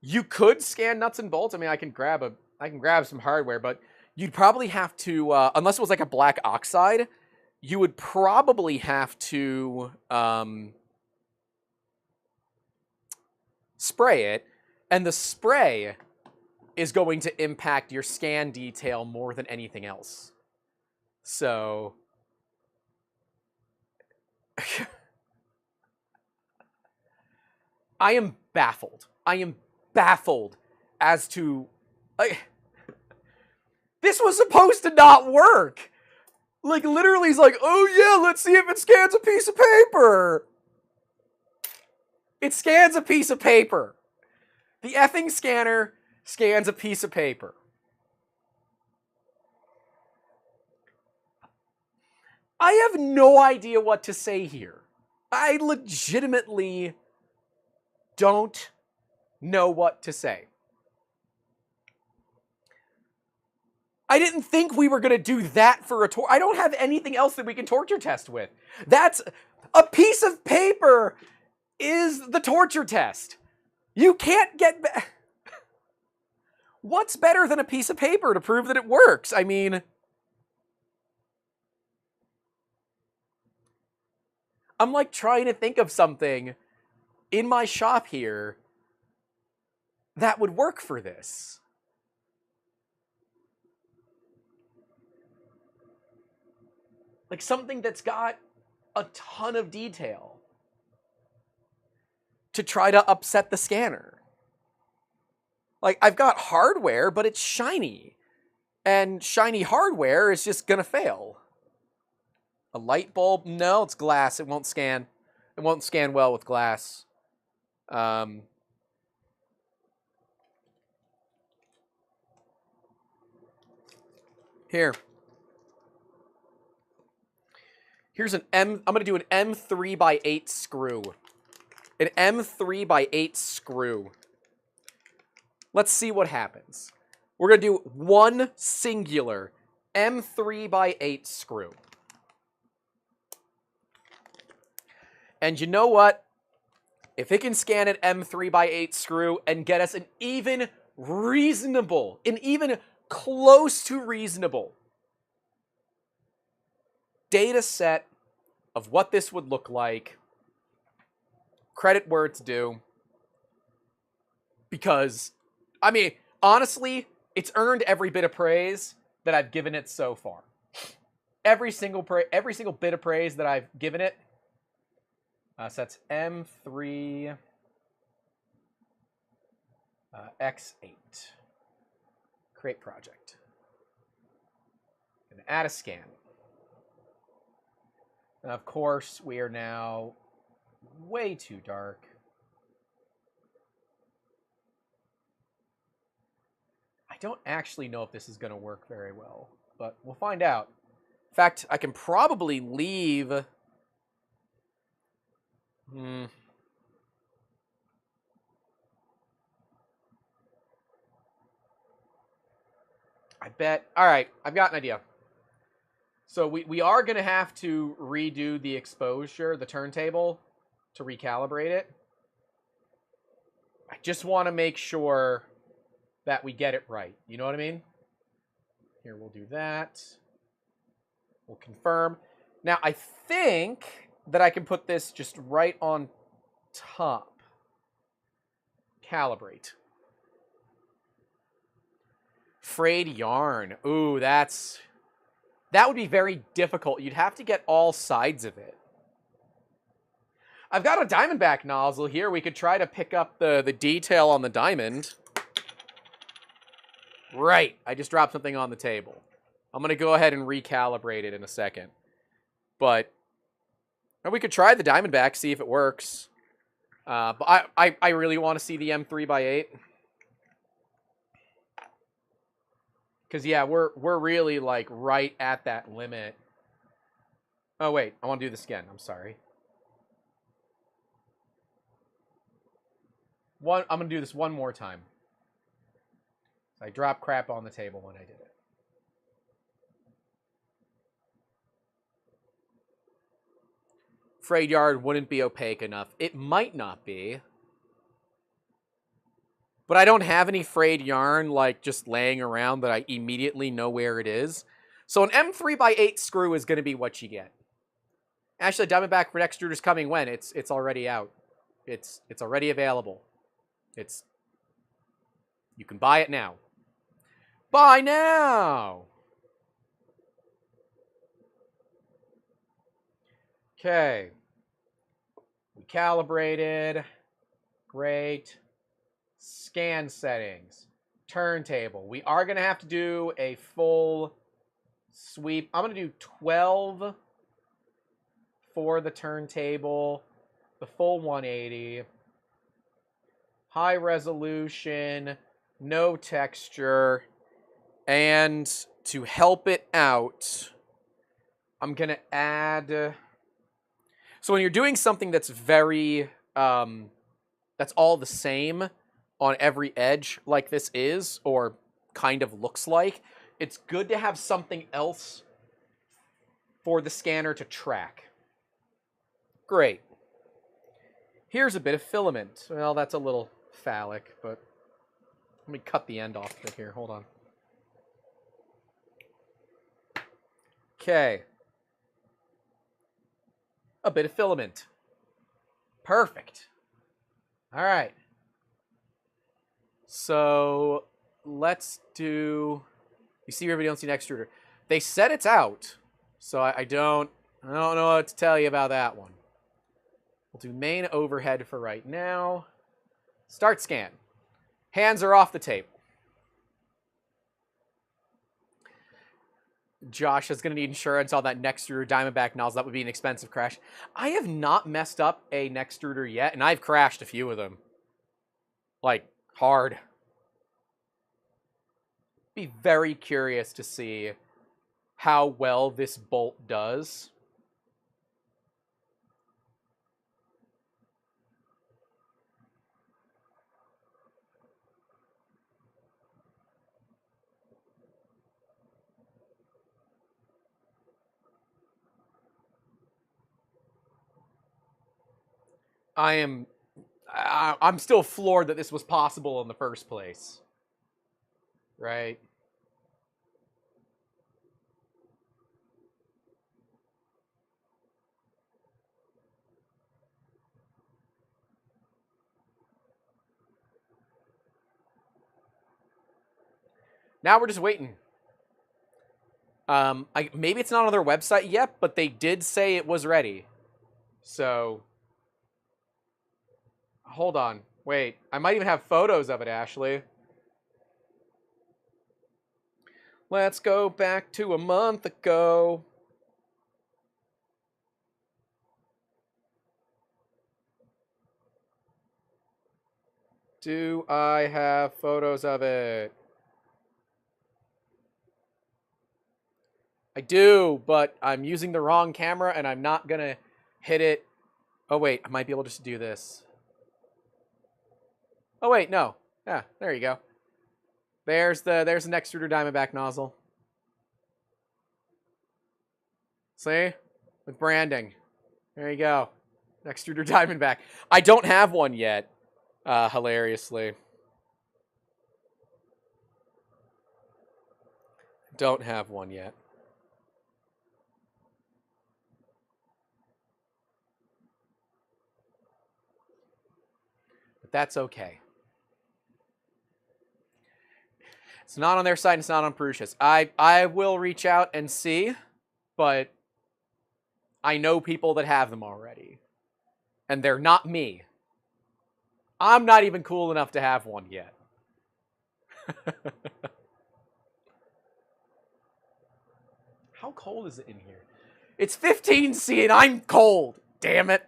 You could scan nuts and bolts. I mean, I can grab some hardware, but you'd probably have to, unless it was like a black oxide, you would probably have to spray it, and the spray is going to impact your scan detail more than anything else. So I am baffled. As to this was supposed to not work. Like, literally, he's like, oh yeah, let's see if it scans a piece of paper. It scans a piece of paper. The effing scanner scans a piece of paper. I have no idea what to say here. I legitimately don't know what to say. I didn't think we were going to do that for a I don't have anything else that we can torture test with. That's a piece of paper is the torture test. You can't get What's better than a piece of paper to prove that it works? I mean, I'm like trying to think of something in my shop here that would work for this. Like something that's got a ton of detail to try to upset the scanner. Like, I've got hardware, but it's shiny. And shiny hardware is just gonna fail. A light bulb? No, it's glass. It won't scan. It won't scan well with glass. Here. Here's an I'm going to do an M3x8 screw. An M3x8 screw. Let's see what happens. We're going to do one singular M3x8 screw. And you know what? If it can scan an M3x8 screw and get us an even reasonable, an even close to reasonable data set of what this would look like, credit where it's due. Because, I mean, honestly, it's earned every bit of praise that I've given it so far. Every single bit of praise that I've given it. So that's M3 X8. Create project. And add a scan. And of course, we are now way too dark. I don't actually know if this is going to work very well, but we'll find out. In fact, I can probably leave... I bet... All right, I've got an idea. So we are going to have to redo the exposure, the turntable, to recalibrate it. I just want to make sure that we get it right. You know what I mean? Here, we'll do that. We'll confirm. Now, I think that I can put this just right on top. Calibrate. Frayed yarn. Ooh, that would be very difficult. You'd have to get all sides of it. I've got a Diamondback nozzle here. We could try to pick up the detail on the diamond. Right. I just dropped something on the table. I'm going to go ahead and recalibrate it in a second. But we could try the Diamondback, see if it works. But I really want to see the M3x8. Because, yeah, we're really, like, right at that limit. Oh, wait. I want to do this again. I'm sorry. I'm going to do this one more time. I dropped crap on the table when I did it. Frayed yarn wouldn't be opaque enough. It might not be. But I don't have any frayed yarn, like, just laying around that I immediately know where it is. So an M3x8 screw is going to be what you get. Actually, Diamondback Red Extruder's coming when? It's already out. It's already available. You can buy it now. Buy now! Okay. We calibrated. Great. Scan settings. Turntable. We are going to have to do a full sweep. I'm going to do 12 for the turntable. The full 180. High resolution. No texture. And to help it out, I'm going to add... so when you're doing something that's very... that's all the same on every edge like this is, or kind of looks like, it's good to have something else for the scanner to track. Great. Here's a bit of filament. Well, that's a little phallic, but let me cut the end off a bit here. Hold on. Okay. A bit of filament. Perfect. All right. So let's do... You see everybody else see an extruder. They said it's out, so I don't know what to tell you about that one. We'll do main overhead for right now. Start scan. Hands are off the table. Josh is going to need insurance on that Nextruder Diamondback nozzle. That would be an expensive crash. I have not messed up a Nextruder yet, and I've crashed a few of them. Like, hard. Be very curious to see how well this bolt does. I'm still floored that this was possible in the first place. Right? Now we're just waiting. Maybe it's not on their website yet, but they did say it was ready. So... Hold on. Wait. I might even have photos of it, Ashley. Let's go back to a month ago. Do I have photos of it? I do, but I'm using the wrong camera and I'm not gonna hit it. Oh wait, I might be able to just do this. Oh wait, no. Yeah, there you go. There's the Nextruder Diamondback nozzle. See? With branding. There you go. Nextruder Diamondback. I don't have one yet, hilariously. Don't have one yet. But that's okay. It's not on their site, it's not on Prussia's. I will reach out and see, but I know people that have them already. And they're not me. I'm not even cool enough to have one yet. How cold is it in here? It's 15°C and I'm cold. Damn it.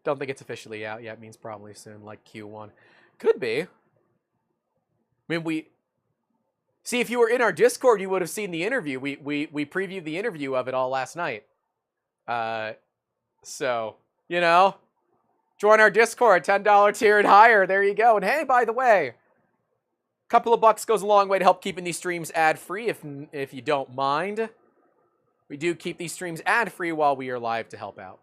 Don't think it's officially out yet. It means probably soon, like Q1. Could be. I mean, see, if you were in our Discord, you would have seen the interview. We previewed the interview of it all last night. So, you know, join our Discord, $10 tier and higher. There you go. And hey, by the way, a couple of bucks goes a long way to help keeping these streams ad-free, if you don't mind. We do keep these streams ad-free while we are live to help out.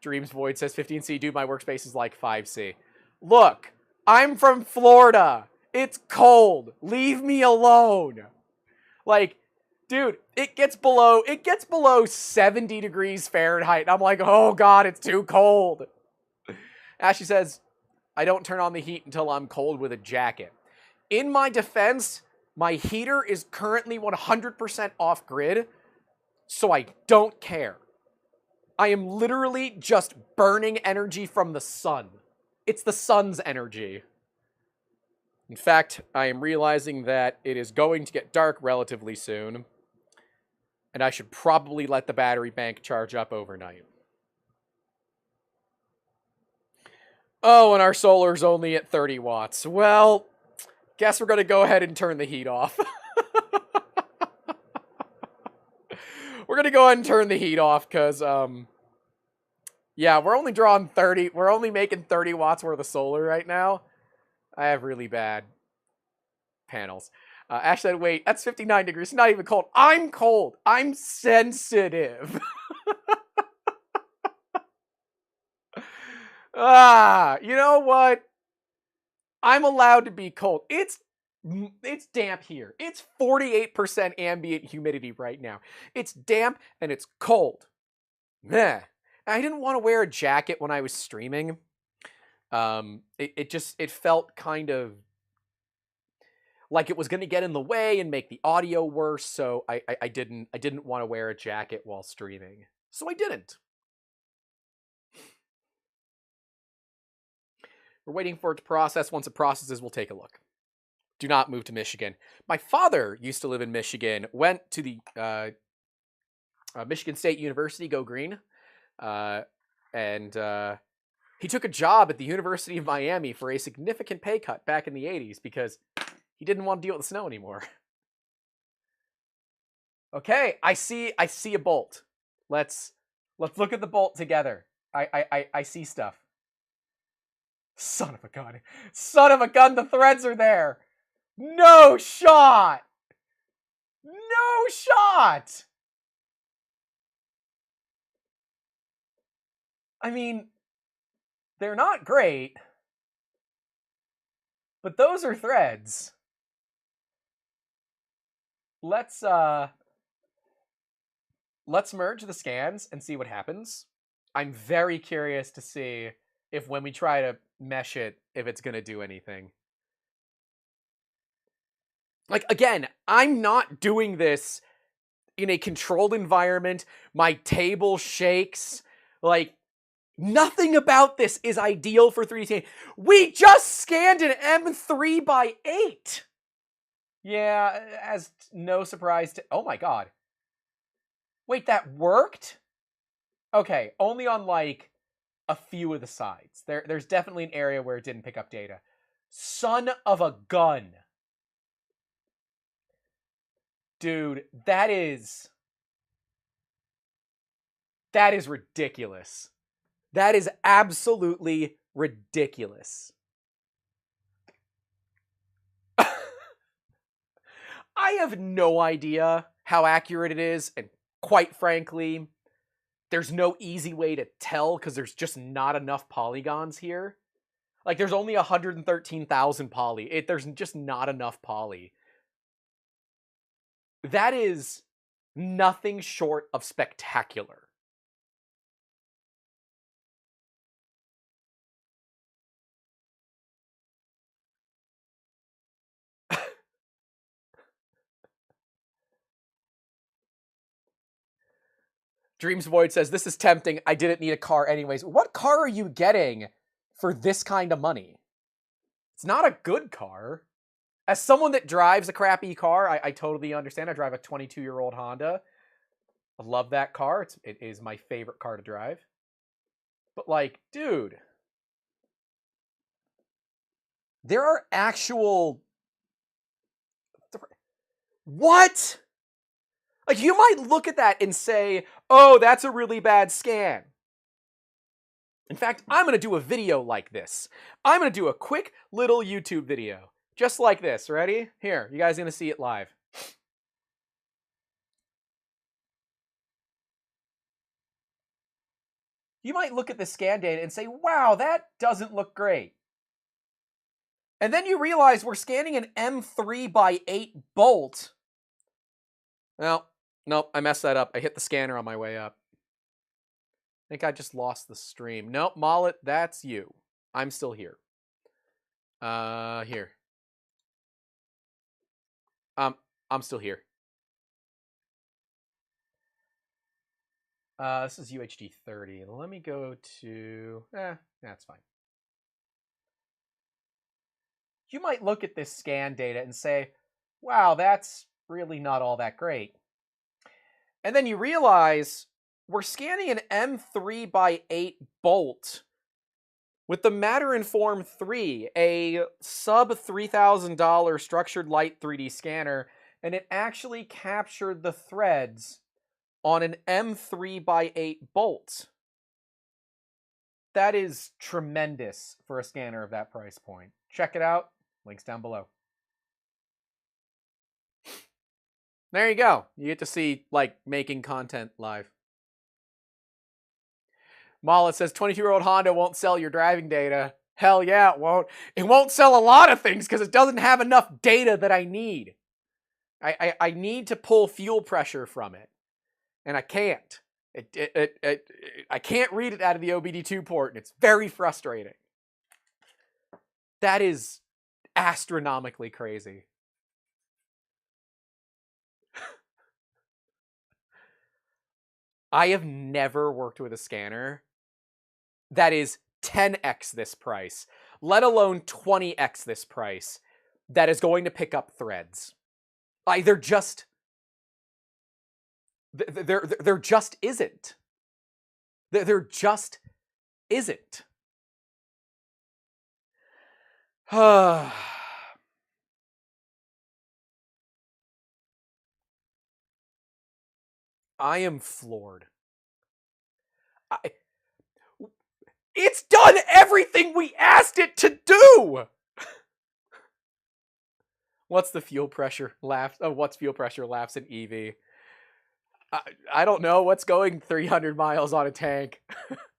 Dreams Void says 15°C, dude, my workspace is like 5°C. Look, I'm from Florida. It's cold. Leave me alone. Like, dude, it gets below 70 degrees Fahrenheit. And I'm like, oh God, it's too cold. Ashley says, I don't turn on the heat until I'm cold with a jacket. In my defense, my heater is currently 100% off grid, so I don't care. I am literally just burning energy from the sun. It's the sun's energy. In fact, I am realizing that it is going to get dark relatively soon, and I should probably let the battery bank charge up overnight. Oh, and our solar's only at 30 watts. Well, guess we're going to go ahead and turn the heat off. We're going to go ahead and turn the heat off because, yeah, we're only drawing 30. We're only making 30 watts worth of solar right now. I have really bad panels. Ash said, wait, that's 59 degrees. Not even cold. I'm cold. I'm sensitive. You know what? I'm allowed to be cold. It's damp here. It's 48% ambient humidity right now. It's damp and it's cold. Meh. I didn't want to wear a jacket when I was streaming. It felt kind of like it was going to get in the way and make the audio worse, so I didn't want to wear a jacket while streaming. So I didn't. We're waiting for it to process. Once it processes, we'll take a look. Do not move to Michigan. My father used to live in Michigan, went to the Michigan State University, go green, and he took a job at the University of Miami for a significant pay cut back in the 80s because he didn't want to deal with the snow anymore. Okay, I see a bolt. Let's look at the bolt together. I see stuff. Son of a gun. Son of a gun, the threads are there. No shot. No shot. I mean, they're not great, but those are threads. Let's merge the scans and see what happens. I'm very curious to see if when we try to mesh it, if it's going to do anything. Like, again, I'm not doing this in a controlled environment. My table shakes. Like, nothing about this is ideal for 3D scanning. We just scanned an M3 by 8. Yeah, as no surprise to... Oh my god. Wait, that worked? Okay, only on, like, a few of the sides. There's definitely an area where it didn't pick up data. Son of a gun. Dude, that is ridiculous. That is absolutely ridiculous. I have no idea how accurate it is, and quite frankly, there's no easy way to tell because there's just not enough polygons here. Like, there's only 113,000 poly. There's just not enough poly. That is nothing short of spectacular. Dreams Void says, this is tempting. I didn't need a car anyways. What car are you getting for this kind of money? It's not a good car. As someone that drives a crappy car, I totally understand. I drive a 22-year-old Honda. I love that car. It is my favorite car to drive. But, like, dude, there are actual... What? Like, you might look at that and say, oh, that's a really bad scan. In fact, I'm going to do a video like this. I'm going to do a quick little YouTube video. Just like this. Ready? Here, you guys are going to see it live. You might look at the scan data and say, wow, that doesn't look great. And then you realize we're scanning an M3 by 8 bolt. Well, nope, I messed that up. I hit the scanner on my way up. I think I just lost the stream. Nope, Mollet, that's you. I'm still here. Here. I'm still here. This is UHD 30. Let me go to... that's fine. You might look at this scan data and say, wow, that's really not all that great. And then you realize we're scanning an M3 by 8 bolt With the Matter-Inform 3, a sub $3,000 structured light 3D scanner, and it actually captured the threads on an M3x8 bolt. That is tremendous for a scanner of that price point. Check it out. Links down below. There you go. You get to see, like, making content live. Mala says, 22-year-old Honda won't sell your driving data. Hell yeah, it won't. It won't sell a lot of things because it doesn't have enough data that I need. I need to pull fuel pressure from it, and I can't. I can't read it out of the OBD2 port, and it's very frustrating. That is astronomically crazy. I have never worked with a scanner that is 10x this price, let alone 20x this price, that is going to pick up threads. Like, there just isn't. There just isn't. I am floored. It's done everything we asked it to do! What's the fuel pressure laughs? Oh, what's fuel pressure laughs in EV? I don't know. What's going 300 miles on a tank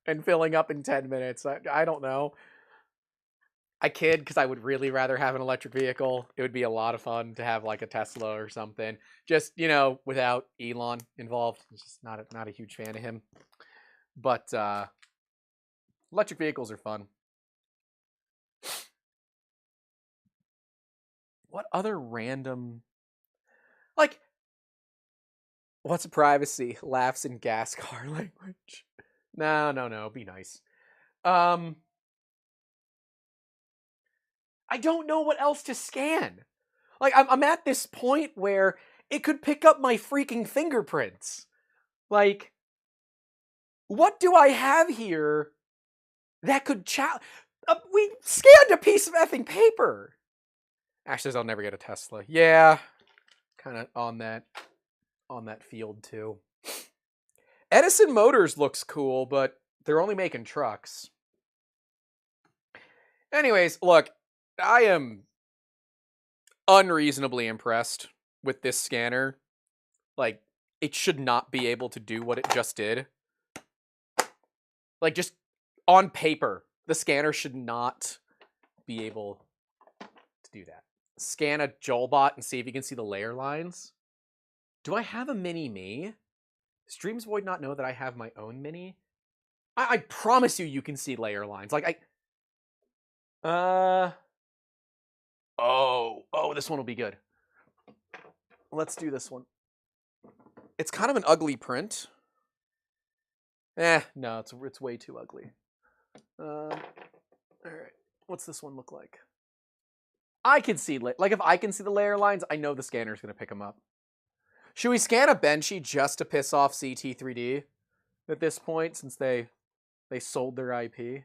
and filling up in 10 minutes? I don't know. I kid because I would really rather have an electric vehicle. It would be a lot of fun to have like a Tesla or something. Just, you know, without Elon involved. I'm just not a huge fan of him. But electric vehicles are fun. What other random... Like, what's privacy? Laughs in gas car language. No. Be nice. I don't know what else to scan. Like, I'm at this point where it could pick up my freaking fingerprints. Like, what do I have here that could we scanned a piece of effing paper. Ash says I'll never get a Tesla. Yeah, kind of on that field too. Edison Motors looks cool, but they're only making trucks. Anyways, look, I am unreasonably impressed with this scanner. Like, it should not be able to do what it just did. Like, just on paper, the scanner should not be able to do that. Scan a Joelbot and see if you can see the layer lines. Do I have a mini-me? Does Dreams Void not know that I have my own mini? I promise you can see layer lines. Like, oh, this one will be good. Let's do this one. It's kind of an ugly print. No, it's way too ugly. All right, what's this one look like? I can see, like, if I can see the layer lines, I know the scanner's gonna pick them up. Should we scan a Benchy just to piss off CT3D at this point, since they sold their IP?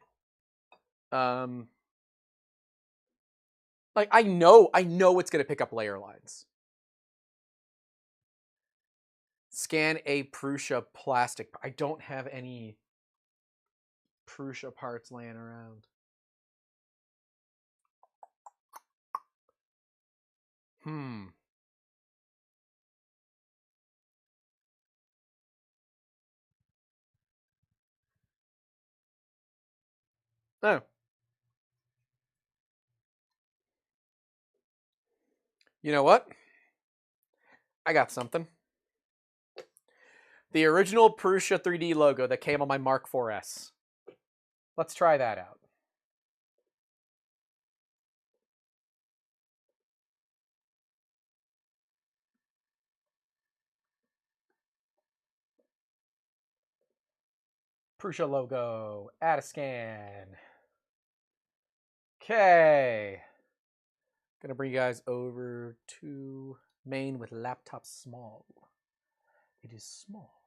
Like, I know it's gonna pick up layer lines. Scan a Prusa plastic. I don't have any Prusa parts laying around. Oh. You know what? I got something. The original Prusa 3D logo that came on my Mark IV's. Let's try that out. Prusa logo. Add a scan. Okay. Gonna bring you guys over to main with laptop small. It is small.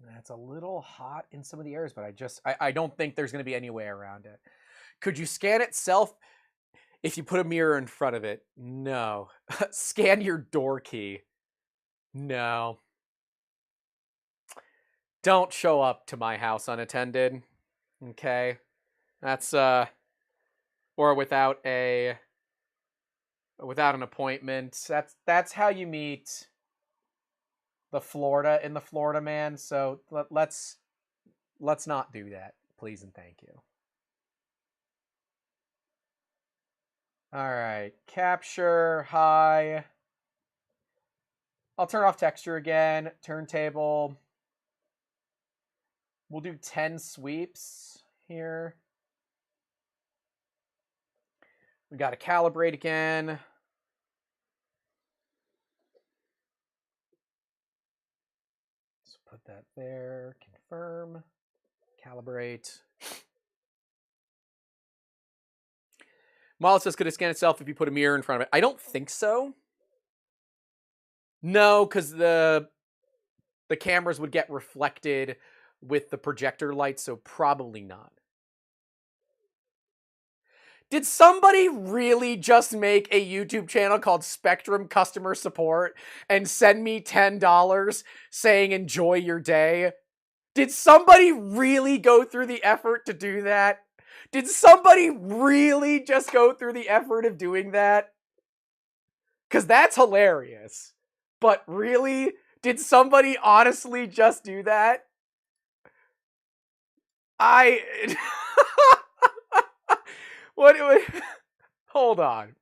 That's a little hot in some of the areas, but I don't think there's going to be any way around it. Could you scan itself if you put a mirror in front of it? No. Scan your door key? No. Don't show up to my house unattended. Okay? That's or without an appointment. That's how you meet the Florida man. So let's not do that, please and thank you. All right, capture high. I'll turn off texture again. Turntable. We'll do 10 sweeps here. We got to calibrate again. So put that there. Confirm. Calibrate. Molly says, could it scan itself if you put a mirror in front of it? I don't think so. No, because the cameras would get reflected with the projector light, so probably not. Did somebody really just make a YouTube channel called Spectrum Customer Support and send me $10 saying enjoy your day? Did somebody really go through the effort to do that? Did somebody really just go through the effort of doing that? Because that's hilarious. But really? Did somebody honestly just do that? What? Hold on.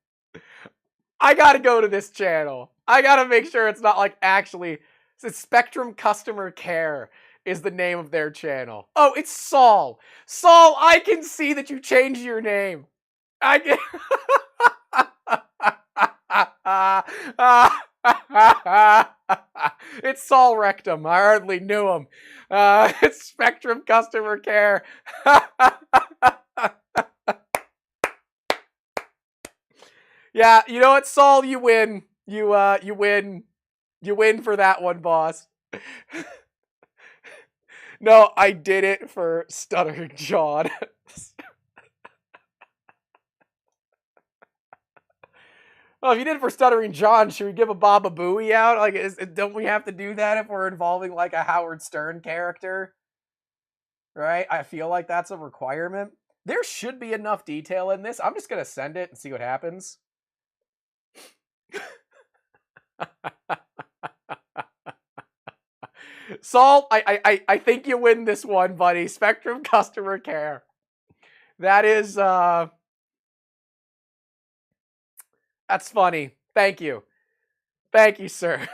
I gotta go to this channel. I gotta make sure it's not like actually. It's Spectrum Customer Care is the name of their channel. Oh, it's Saul. Saul, I can see that you changed your name. I can. It's Saul Rectum. I hardly knew him. It's Spectrum Customer Care. Yeah, you know what, Saul? You win. You win. You win for that one, boss. No, I did it for Stuttering John. Oh, if you did it for Stuttering John, should we give a Baba Booey out? Like, don't we have to do that if we're involving like a Howard Stern character? Right? I feel like that's a requirement. There should be enough detail in this. I'm just gonna send it and see what happens. Saul, I think you win this one, buddy. Spectrum Customer Care. That is that's funny. Thank you. Thank you, sir.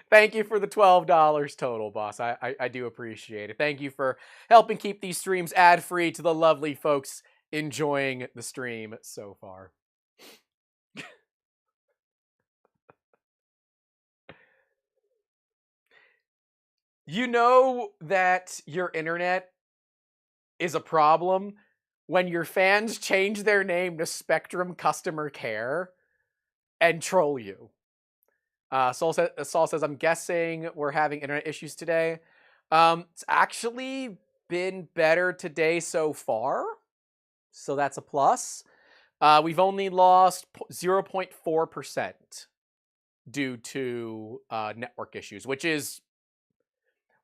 Thank you for the $12 total, boss. I do appreciate it. Thank you for helping keep these streams ad-free to the lovely folks enjoying the stream so far. You know that your internet is a problem when your fans change their name to Spectrum Customer Care and troll you. Saul says, I'm guessing we're having internet issues today. It's actually been better today so far, so that's a plus. We've only lost 0.4% due to network issues, which is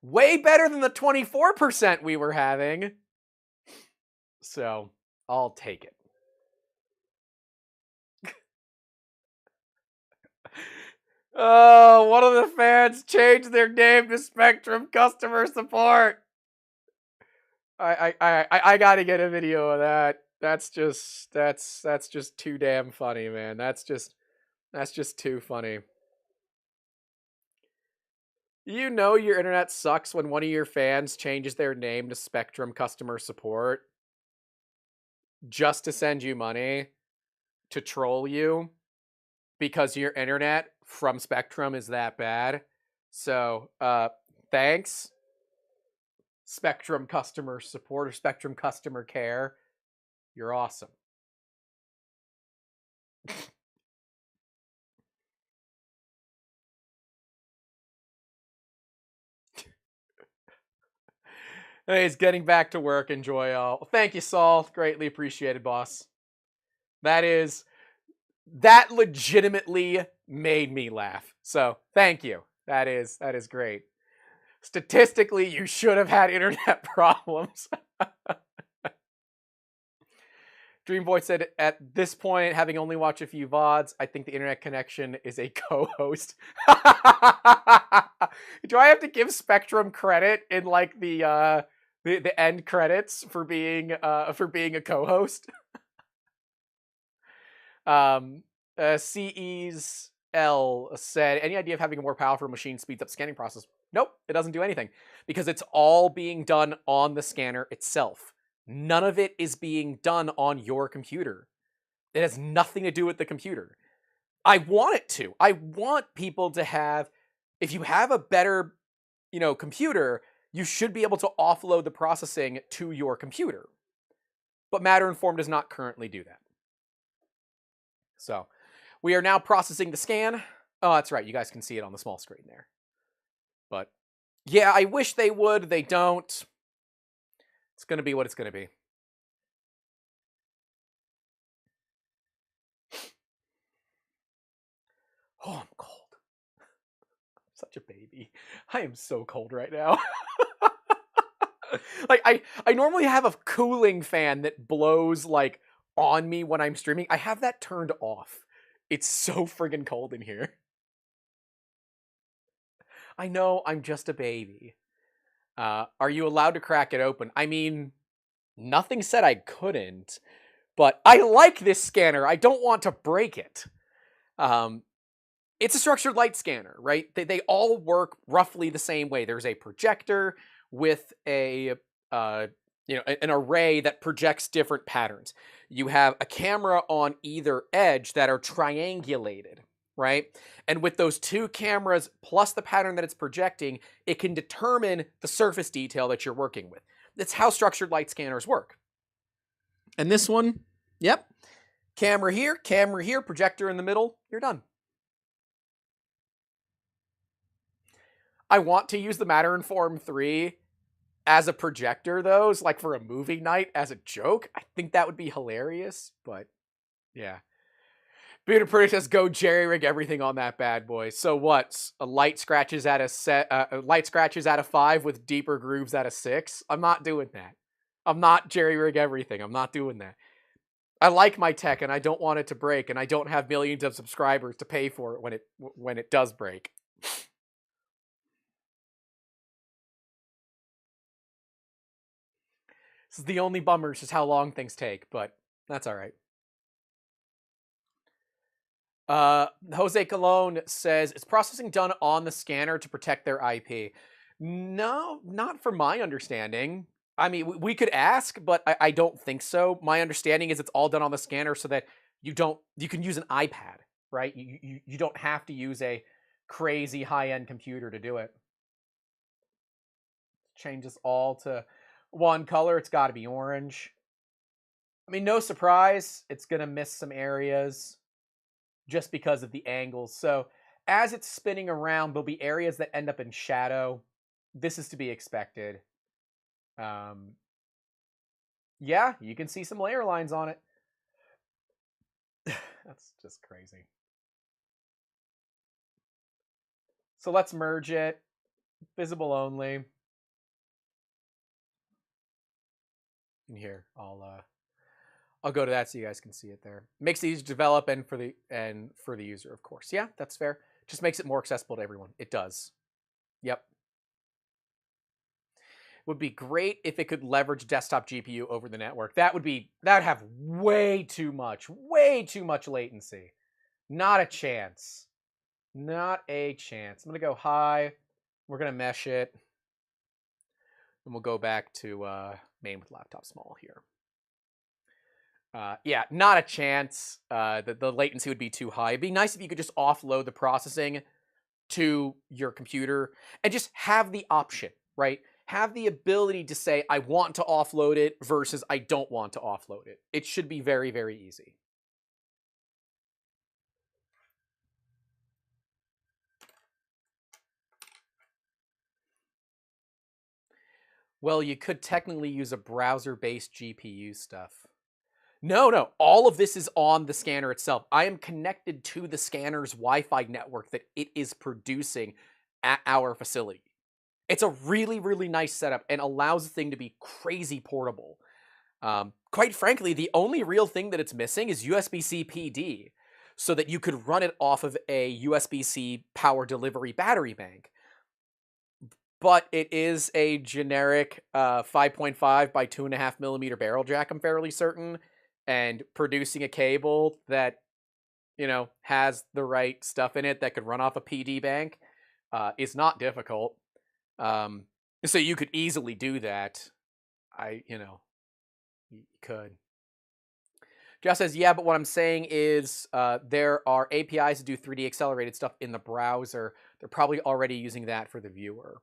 way better than the 24% we were having. So I'll take it. Oh, one of the fans changed their name to Spectrum Customer Support. I gotta get a video of that. That's just too damn funny, man. That's just too funny. You know your internet sucks when one of your fans changes their name to Spectrum Customer Support just to send you money to troll you because your internet from Spectrum is that bad. So, thanks, Spectrum Customer Support or Spectrum Customer Care. You're awesome. He's getting back to work. Enjoy all. Thank you, Saul. Greatly appreciated, boss. That legitimately made me laugh. So thank you. That is great. Statistically, you should have had internet problems. Dreamboy said, at this point, having only watched a few VODs, I think the internet connection is a co-host. Do I have to give Spectrum credit in like the end credits for being a co-host? CE's L said, any idea of having a more powerful machine speeds up scanning process? Nope, it doesn't do anything because it's all being done on the scanner itself. None of it is being done on your computer. It has nothing to do with the computer. I want it to. I want people to have, if you have a better, computer, you should be able to offload the processing to your computer. But Matter Inform does not currently do that. So, we are now processing the scan. Oh, that's right. You guys can see it on the small screen there. But, yeah, I wish they would. They don't. It's going to be what it's going to be. Oh, I'm cold. I'm such a baby. I am so cold right now. Like, I normally have a cooling fan that blows, like, on me when I'm streaming. I have that turned off. It's so friggin' cold in here. I know, I'm just a baby. Are you allowed to crack it open? I mean, nothing said I couldn't, but I like this scanner. I don't want to break it. It's a structured light scanner, right? They all work roughly the same way. There's a projector with an array that projects different patterns. You have a camera on either edge that are triangulated, right? And with those two cameras plus the pattern that it's projecting, it can determine the surface detail that you're working with. That's how structured light scanners work. And this one, yep, camera here, projector in the middle, you're done. I want to use the Matter Inform 3 as a projector, though, like for a movie night as a joke. I think that would be hilarious, but yeah. Buddha Pretty says, go jerry rig everything on that bad boy. So what? A light scratches out of 5 with deeper grooves out of 6? I'm not doing that. I'm not jerry rig everything. I'm not doing that. I like my tech and I don't want it to break, and I don't have millions of subscribers to pay for it when it does break. This is the only bummer, is just how long things take, but that's all right. Jose Colon says, is processing done on the scanner to protect their IP? No, not from my understanding. I mean, we could ask, but I don't think so. My understanding is it's all done on the scanner so that you can use an iPad, right? You don't have to use a crazy high-end computer to do it. Changes all to one color. It's got to be orange. I mean, no surprise, it's going to miss some areas just because of the angles. So as it's spinning around, there'll be areas that end up in shadow. This is to be expected. Yeah, you can see some layer lines on it. That's just crazy. So let's merge it. Visible only. And here, I'll go to that so you guys can see it there. Makes it easy to develop and for the user, of course. Yeah, that's fair. Just makes it more accessible to everyone. It does. Yep. Would be great if it could leverage desktop GPU over the network. That would have way too much latency. Not a chance. Not a chance. I'm gonna go high. We're gonna mesh it. And we'll go back to main with laptop small here. Yeah, not a chance. The latency would be too high. It'd be nice if you could just offload the processing to your computer and just have the option, right? Have the ability to say, I want to offload it versus I don't want to offload it. It should be very, very easy. Well, you could technically use a browser-based GPU stuff. No. All of this is on the scanner itself. I am connected to the scanner's Wi-Fi network that it is producing at our facility. It's a really, really nice setup and allows the thing to be crazy portable. Quite frankly, the only real thing that it's missing is USB-C PD, so that you could run it off of a USB-C power delivery battery bank. But it is a generic 5.5 by 2.5 millimeter barrel jack, I'm fairly certain, and producing a cable that, has the right stuff in it that could run off a PD bank is not difficult. So you could easily do that. You could. Jeff says, yeah, but what I'm saying is there are APIs to do 3D accelerated stuff in the browser. They're probably already using that for the viewer.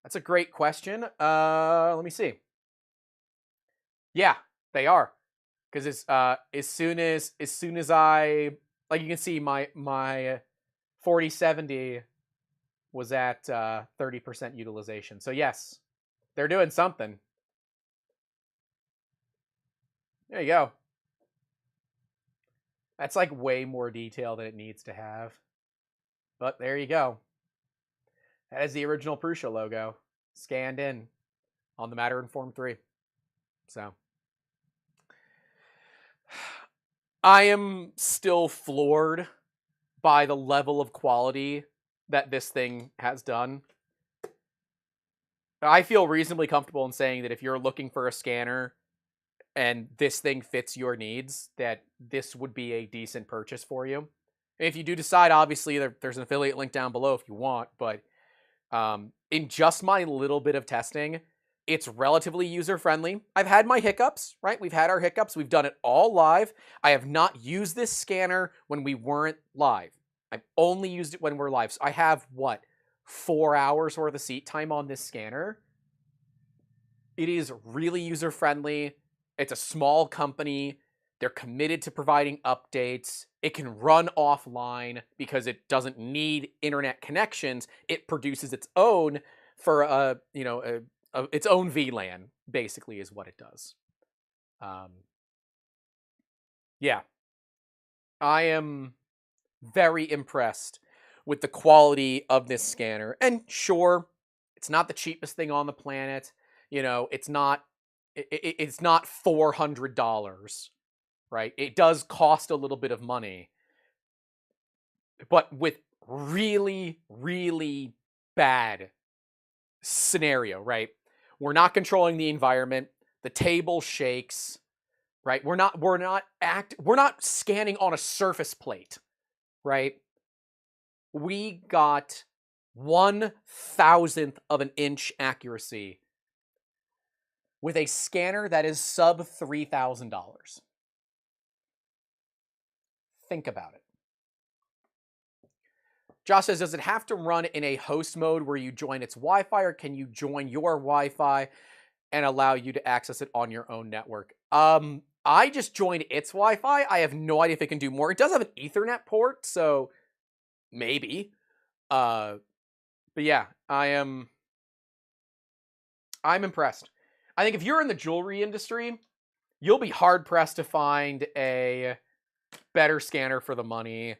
That's a great question. Let me see. Yeah, they are. Because it's as soon as I, like, you can see my 4070 was at 30% utilization. So yes, they're doing something. There you go. That's like way more detail than it needs to have. But there you go. That is the original Prusa logo scanned in on the Matter-Informed 3. So I am still floored by the level of quality that this thing has done. I feel reasonably comfortable in saying that if you're looking for a scanner and this thing fits your needs, that this would be a decent purchase for you. And if you do decide, obviously, there's an affiliate link down below if you want, but in just my little bit of testing, it's relatively user-friendly. I've had my hiccups, right? We've had our hiccups. We've done it all live. I have not used this scanner when we weren't live. I've only used it when we're live. So I have, 4 hours worth of seat time on this scanner. It is really user-friendly. It's a small company. They're committed to providing updates. It can run offline because it doesn't need internet connections. It produces its own for its own VLAN, basically, is what it does. Yeah, I am very impressed with the quality of this scanner. And sure, it's not the cheapest thing on the planet. It's not $400. Right? It does cost a little bit of money, but with really, really bad scenario, right? We're not controlling the environment. The table shakes, right? We're not scanning on a surface plate, right? We got 1/1000th of an inch accuracy with a scanner that is sub $3,000. Think about it. Josh says, does it have to run in a host mode where you join its Wi-Fi, or can you join your Wi-Fi and allow you to access it on your own network? I just joined its Wi-Fi. I have no idea if it can do more. It does have an Ethernet port, so maybe. But yeah, I'm impressed. I think if you're in the jewelry industry, you'll be hard-pressed to find a better scanner for the money.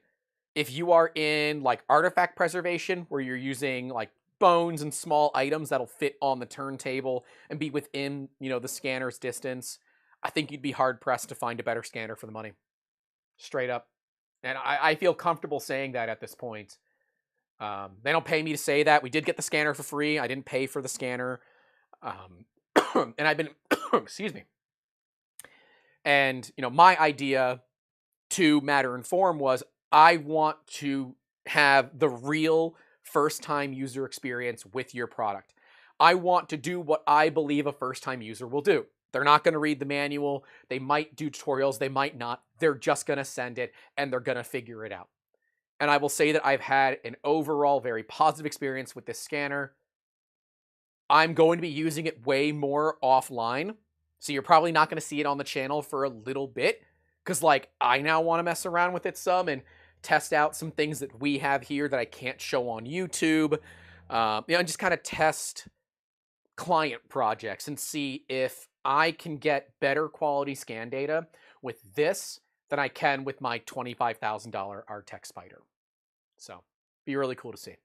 If you are in like artifact preservation, where you're using like bones and small items that'll fit on the turntable and be within, the scanner's distance, I think you'd be hard-pressed to find a better scanner for the money. Straight up. And I feel comfortable saying that at this point. They don't pay me to say that. We did get the scanner for free. I didn't pay for the scanner. And I've been, excuse me. And, my idea to Matter-Inform was I want to have the real first-time user experience with your product. I want to do what I believe a first-time user will do. They're not going to read the manual. They might do tutorials. They might not. They're just going to send it, and they're going to figure it out. And I will say that I've had an overall very positive experience with this scanner. I'm going to be using it way more offline, so you're probably not going to see it on the channel for a little bit, because I now want to mess around with it some and test out some things that we have here that I can't show on YouTube. And just kind of test client projects and see if I can get better quality scan data with this than I can with my $25,000 Artec Spider. So, be really cool to see.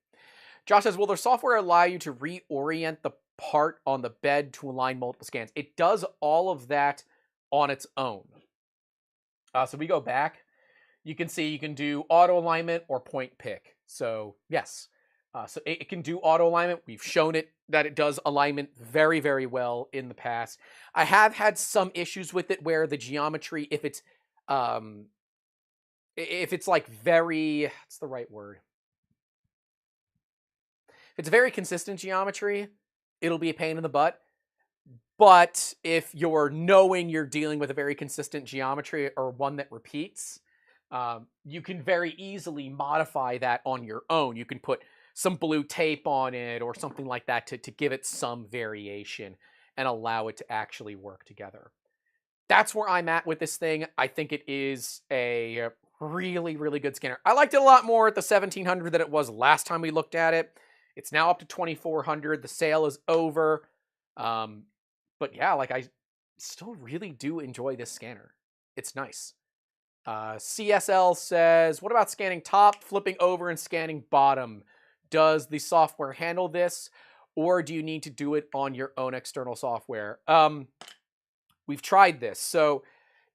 Josh says, will their software allow you to reorient the part on the bed to align multiple scans? It does all of that on its own. So we go back. You can see you can do auto alignment or point pick. So yes, so it can do auto alignment. We've shown it that it does alignment very, very well in the past. I have had some issues with it where the geometry, if it's like very, what's the right word? If it's very consistent geometry, it'll be a pain in the butt. But if you're knowing you're dealing with a very consistent geometry or one that repeats, you can very easily modify that on your own. You can put some blue tape on it or something like that to give it some variation and allow it to actually work together. That's where I'm at with this thing. I think it is a really, really good scanner. I liked it a lot more at the 1700 than it was last time we looked at it. It's now up to 2400. The sale is over. But yeah, like I still really do enjoy this scanner. It's nice. CSL says, what about scanning top, flipping over, and scanning bottom? Does the software handle this, or do you need to do it on your own external software? We've tried this. So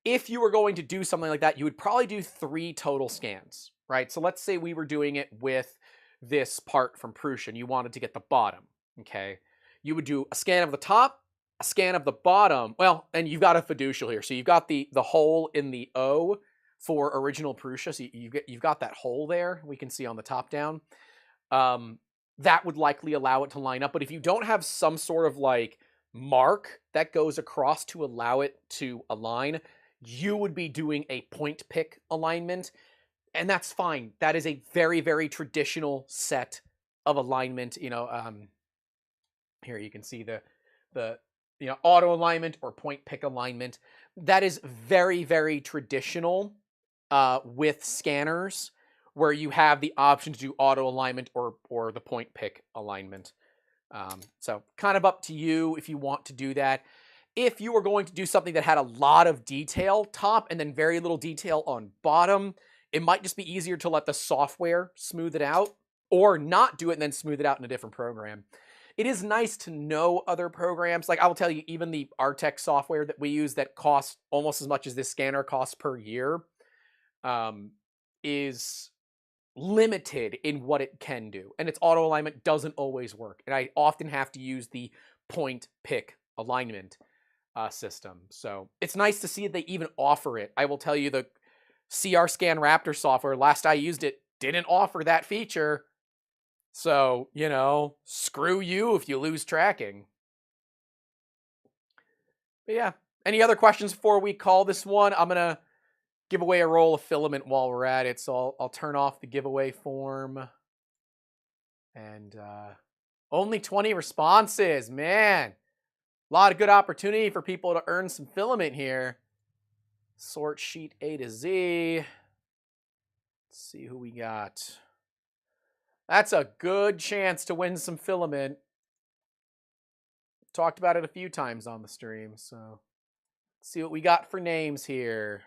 if you were going to do something like that, you would probably do 3 total scans, right? So let's say we were doing it with this part from Prusa and you wanted to get the bottom, okay? You would do a scan of the top, a scan of the bottom. Well, and you've got a fiducial here. So you've got the hole in the O for original Prusa. So you've got that hole there. We can see on the top down. That would likely allow it to line up. But if you don't have some sort of like mark that goes across to allow it to align, you would be doing a point pick alignment. And that's fine. That is a very, very traditional set of alignment. You know, here you can see the auto alignment or point pick alignment. That is very, very traditional with scanners where you have the option to do auto alignment or the point pick alignment. So kind of up to you if you want to do that. If you were going to do something that had a lot of detail top and then very little detail on bottom, it might just be easier to let the software smooth it out or not do it and then smooth it out in a different program. It is nice to know other programs. Like I will tell you, even the Artec software that we use that costs almost as much as this scanner costs per year is limited in what it can do. And its auto alignment doesn't always work. And I often have to use the point pick alignment system. So it's nice to see that they even offer it. I will tell you the CR Scan Raptor software, last I used it, didn't offer that feature. So, you know, screw you if you lose tracking. But yeah, any other questions before we call this one? I'm going to give away a roll of filament while we're at it. So I'll turn off the giveaway form. And only 20 responses, man. A lot of good opportunity for people to earn some filament here. Sort sheet A to Z. Let's see who we got. That's a good chance to win some filament. Talked about it a few times on the stream, so let's see what we got for names here.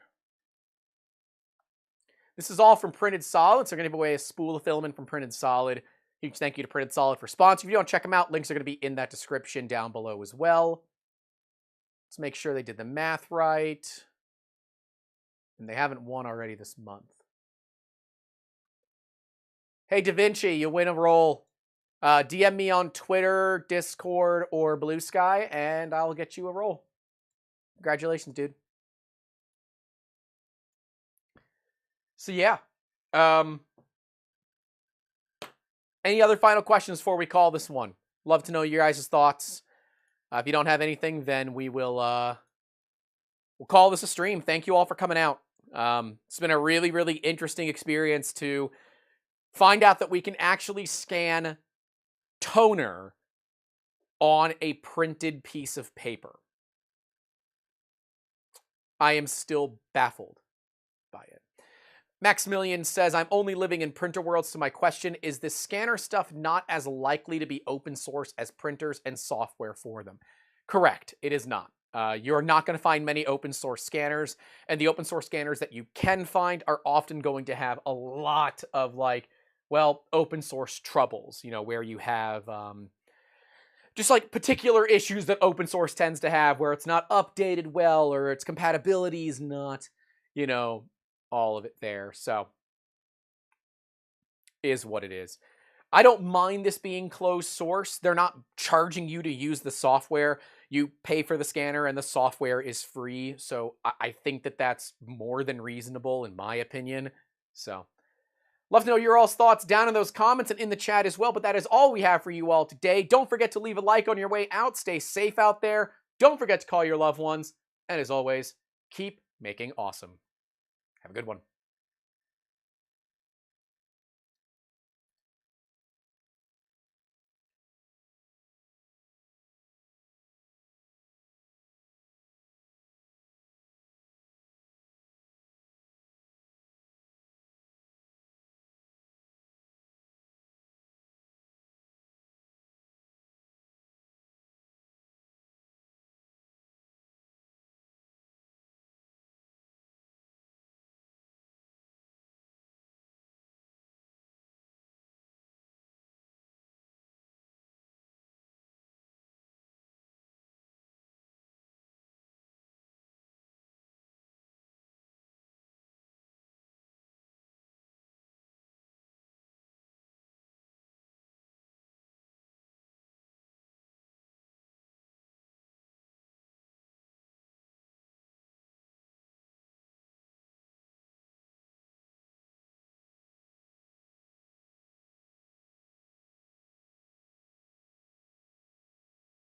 This is all from Printed Solid, so we're going to give away a spool of filament from Printed Solid. Huge thank you to Printed Solid for sponsoring. If you don't check them out, links are going to be in that description down below as well. Let's make sure they did the math right. And they haven't won already this month. Hey, Da Vinci, you win a roll. DM me on Twitter, Discord, or Blue Sky, and I'll get you a roll. Congratulations, dude. So, yeah. Any other final questions before we call this one? Love to know your guys' thoughts. If you don't have anything, then we'll call this a stream. Thank you all for coming out. It's been a really, really interesting experience to find out that we can actually scan toner on a printed piece of paper. I am still baffled by it. Maximilian says, I'm only living in printer world, so my question is this scanner stuff not as likely to be open source as printers and software for them? Correct, it is not. You're not going to find many open source scanners, and the open source scanners that you can find are often going to have a lot of like, well, open source troubles, you know, where you have just like particular issues that open source tends to have where it's not updated well or its compatibility is not, you know, all of it there. So is what it is. I don't mind this being closed source. They're not charging you to use the software. You pay for the scanner and the software is free. So I think that that's more than reasonable in my opinion. So love to know your all's thoughts down in those comments and in the chat as well. But that is all we have for you all today. Don't forget to leave a like on your way out. Stay safe out there. Don't forget to call your loved ones. And as always, keep making awesome. Have a good one.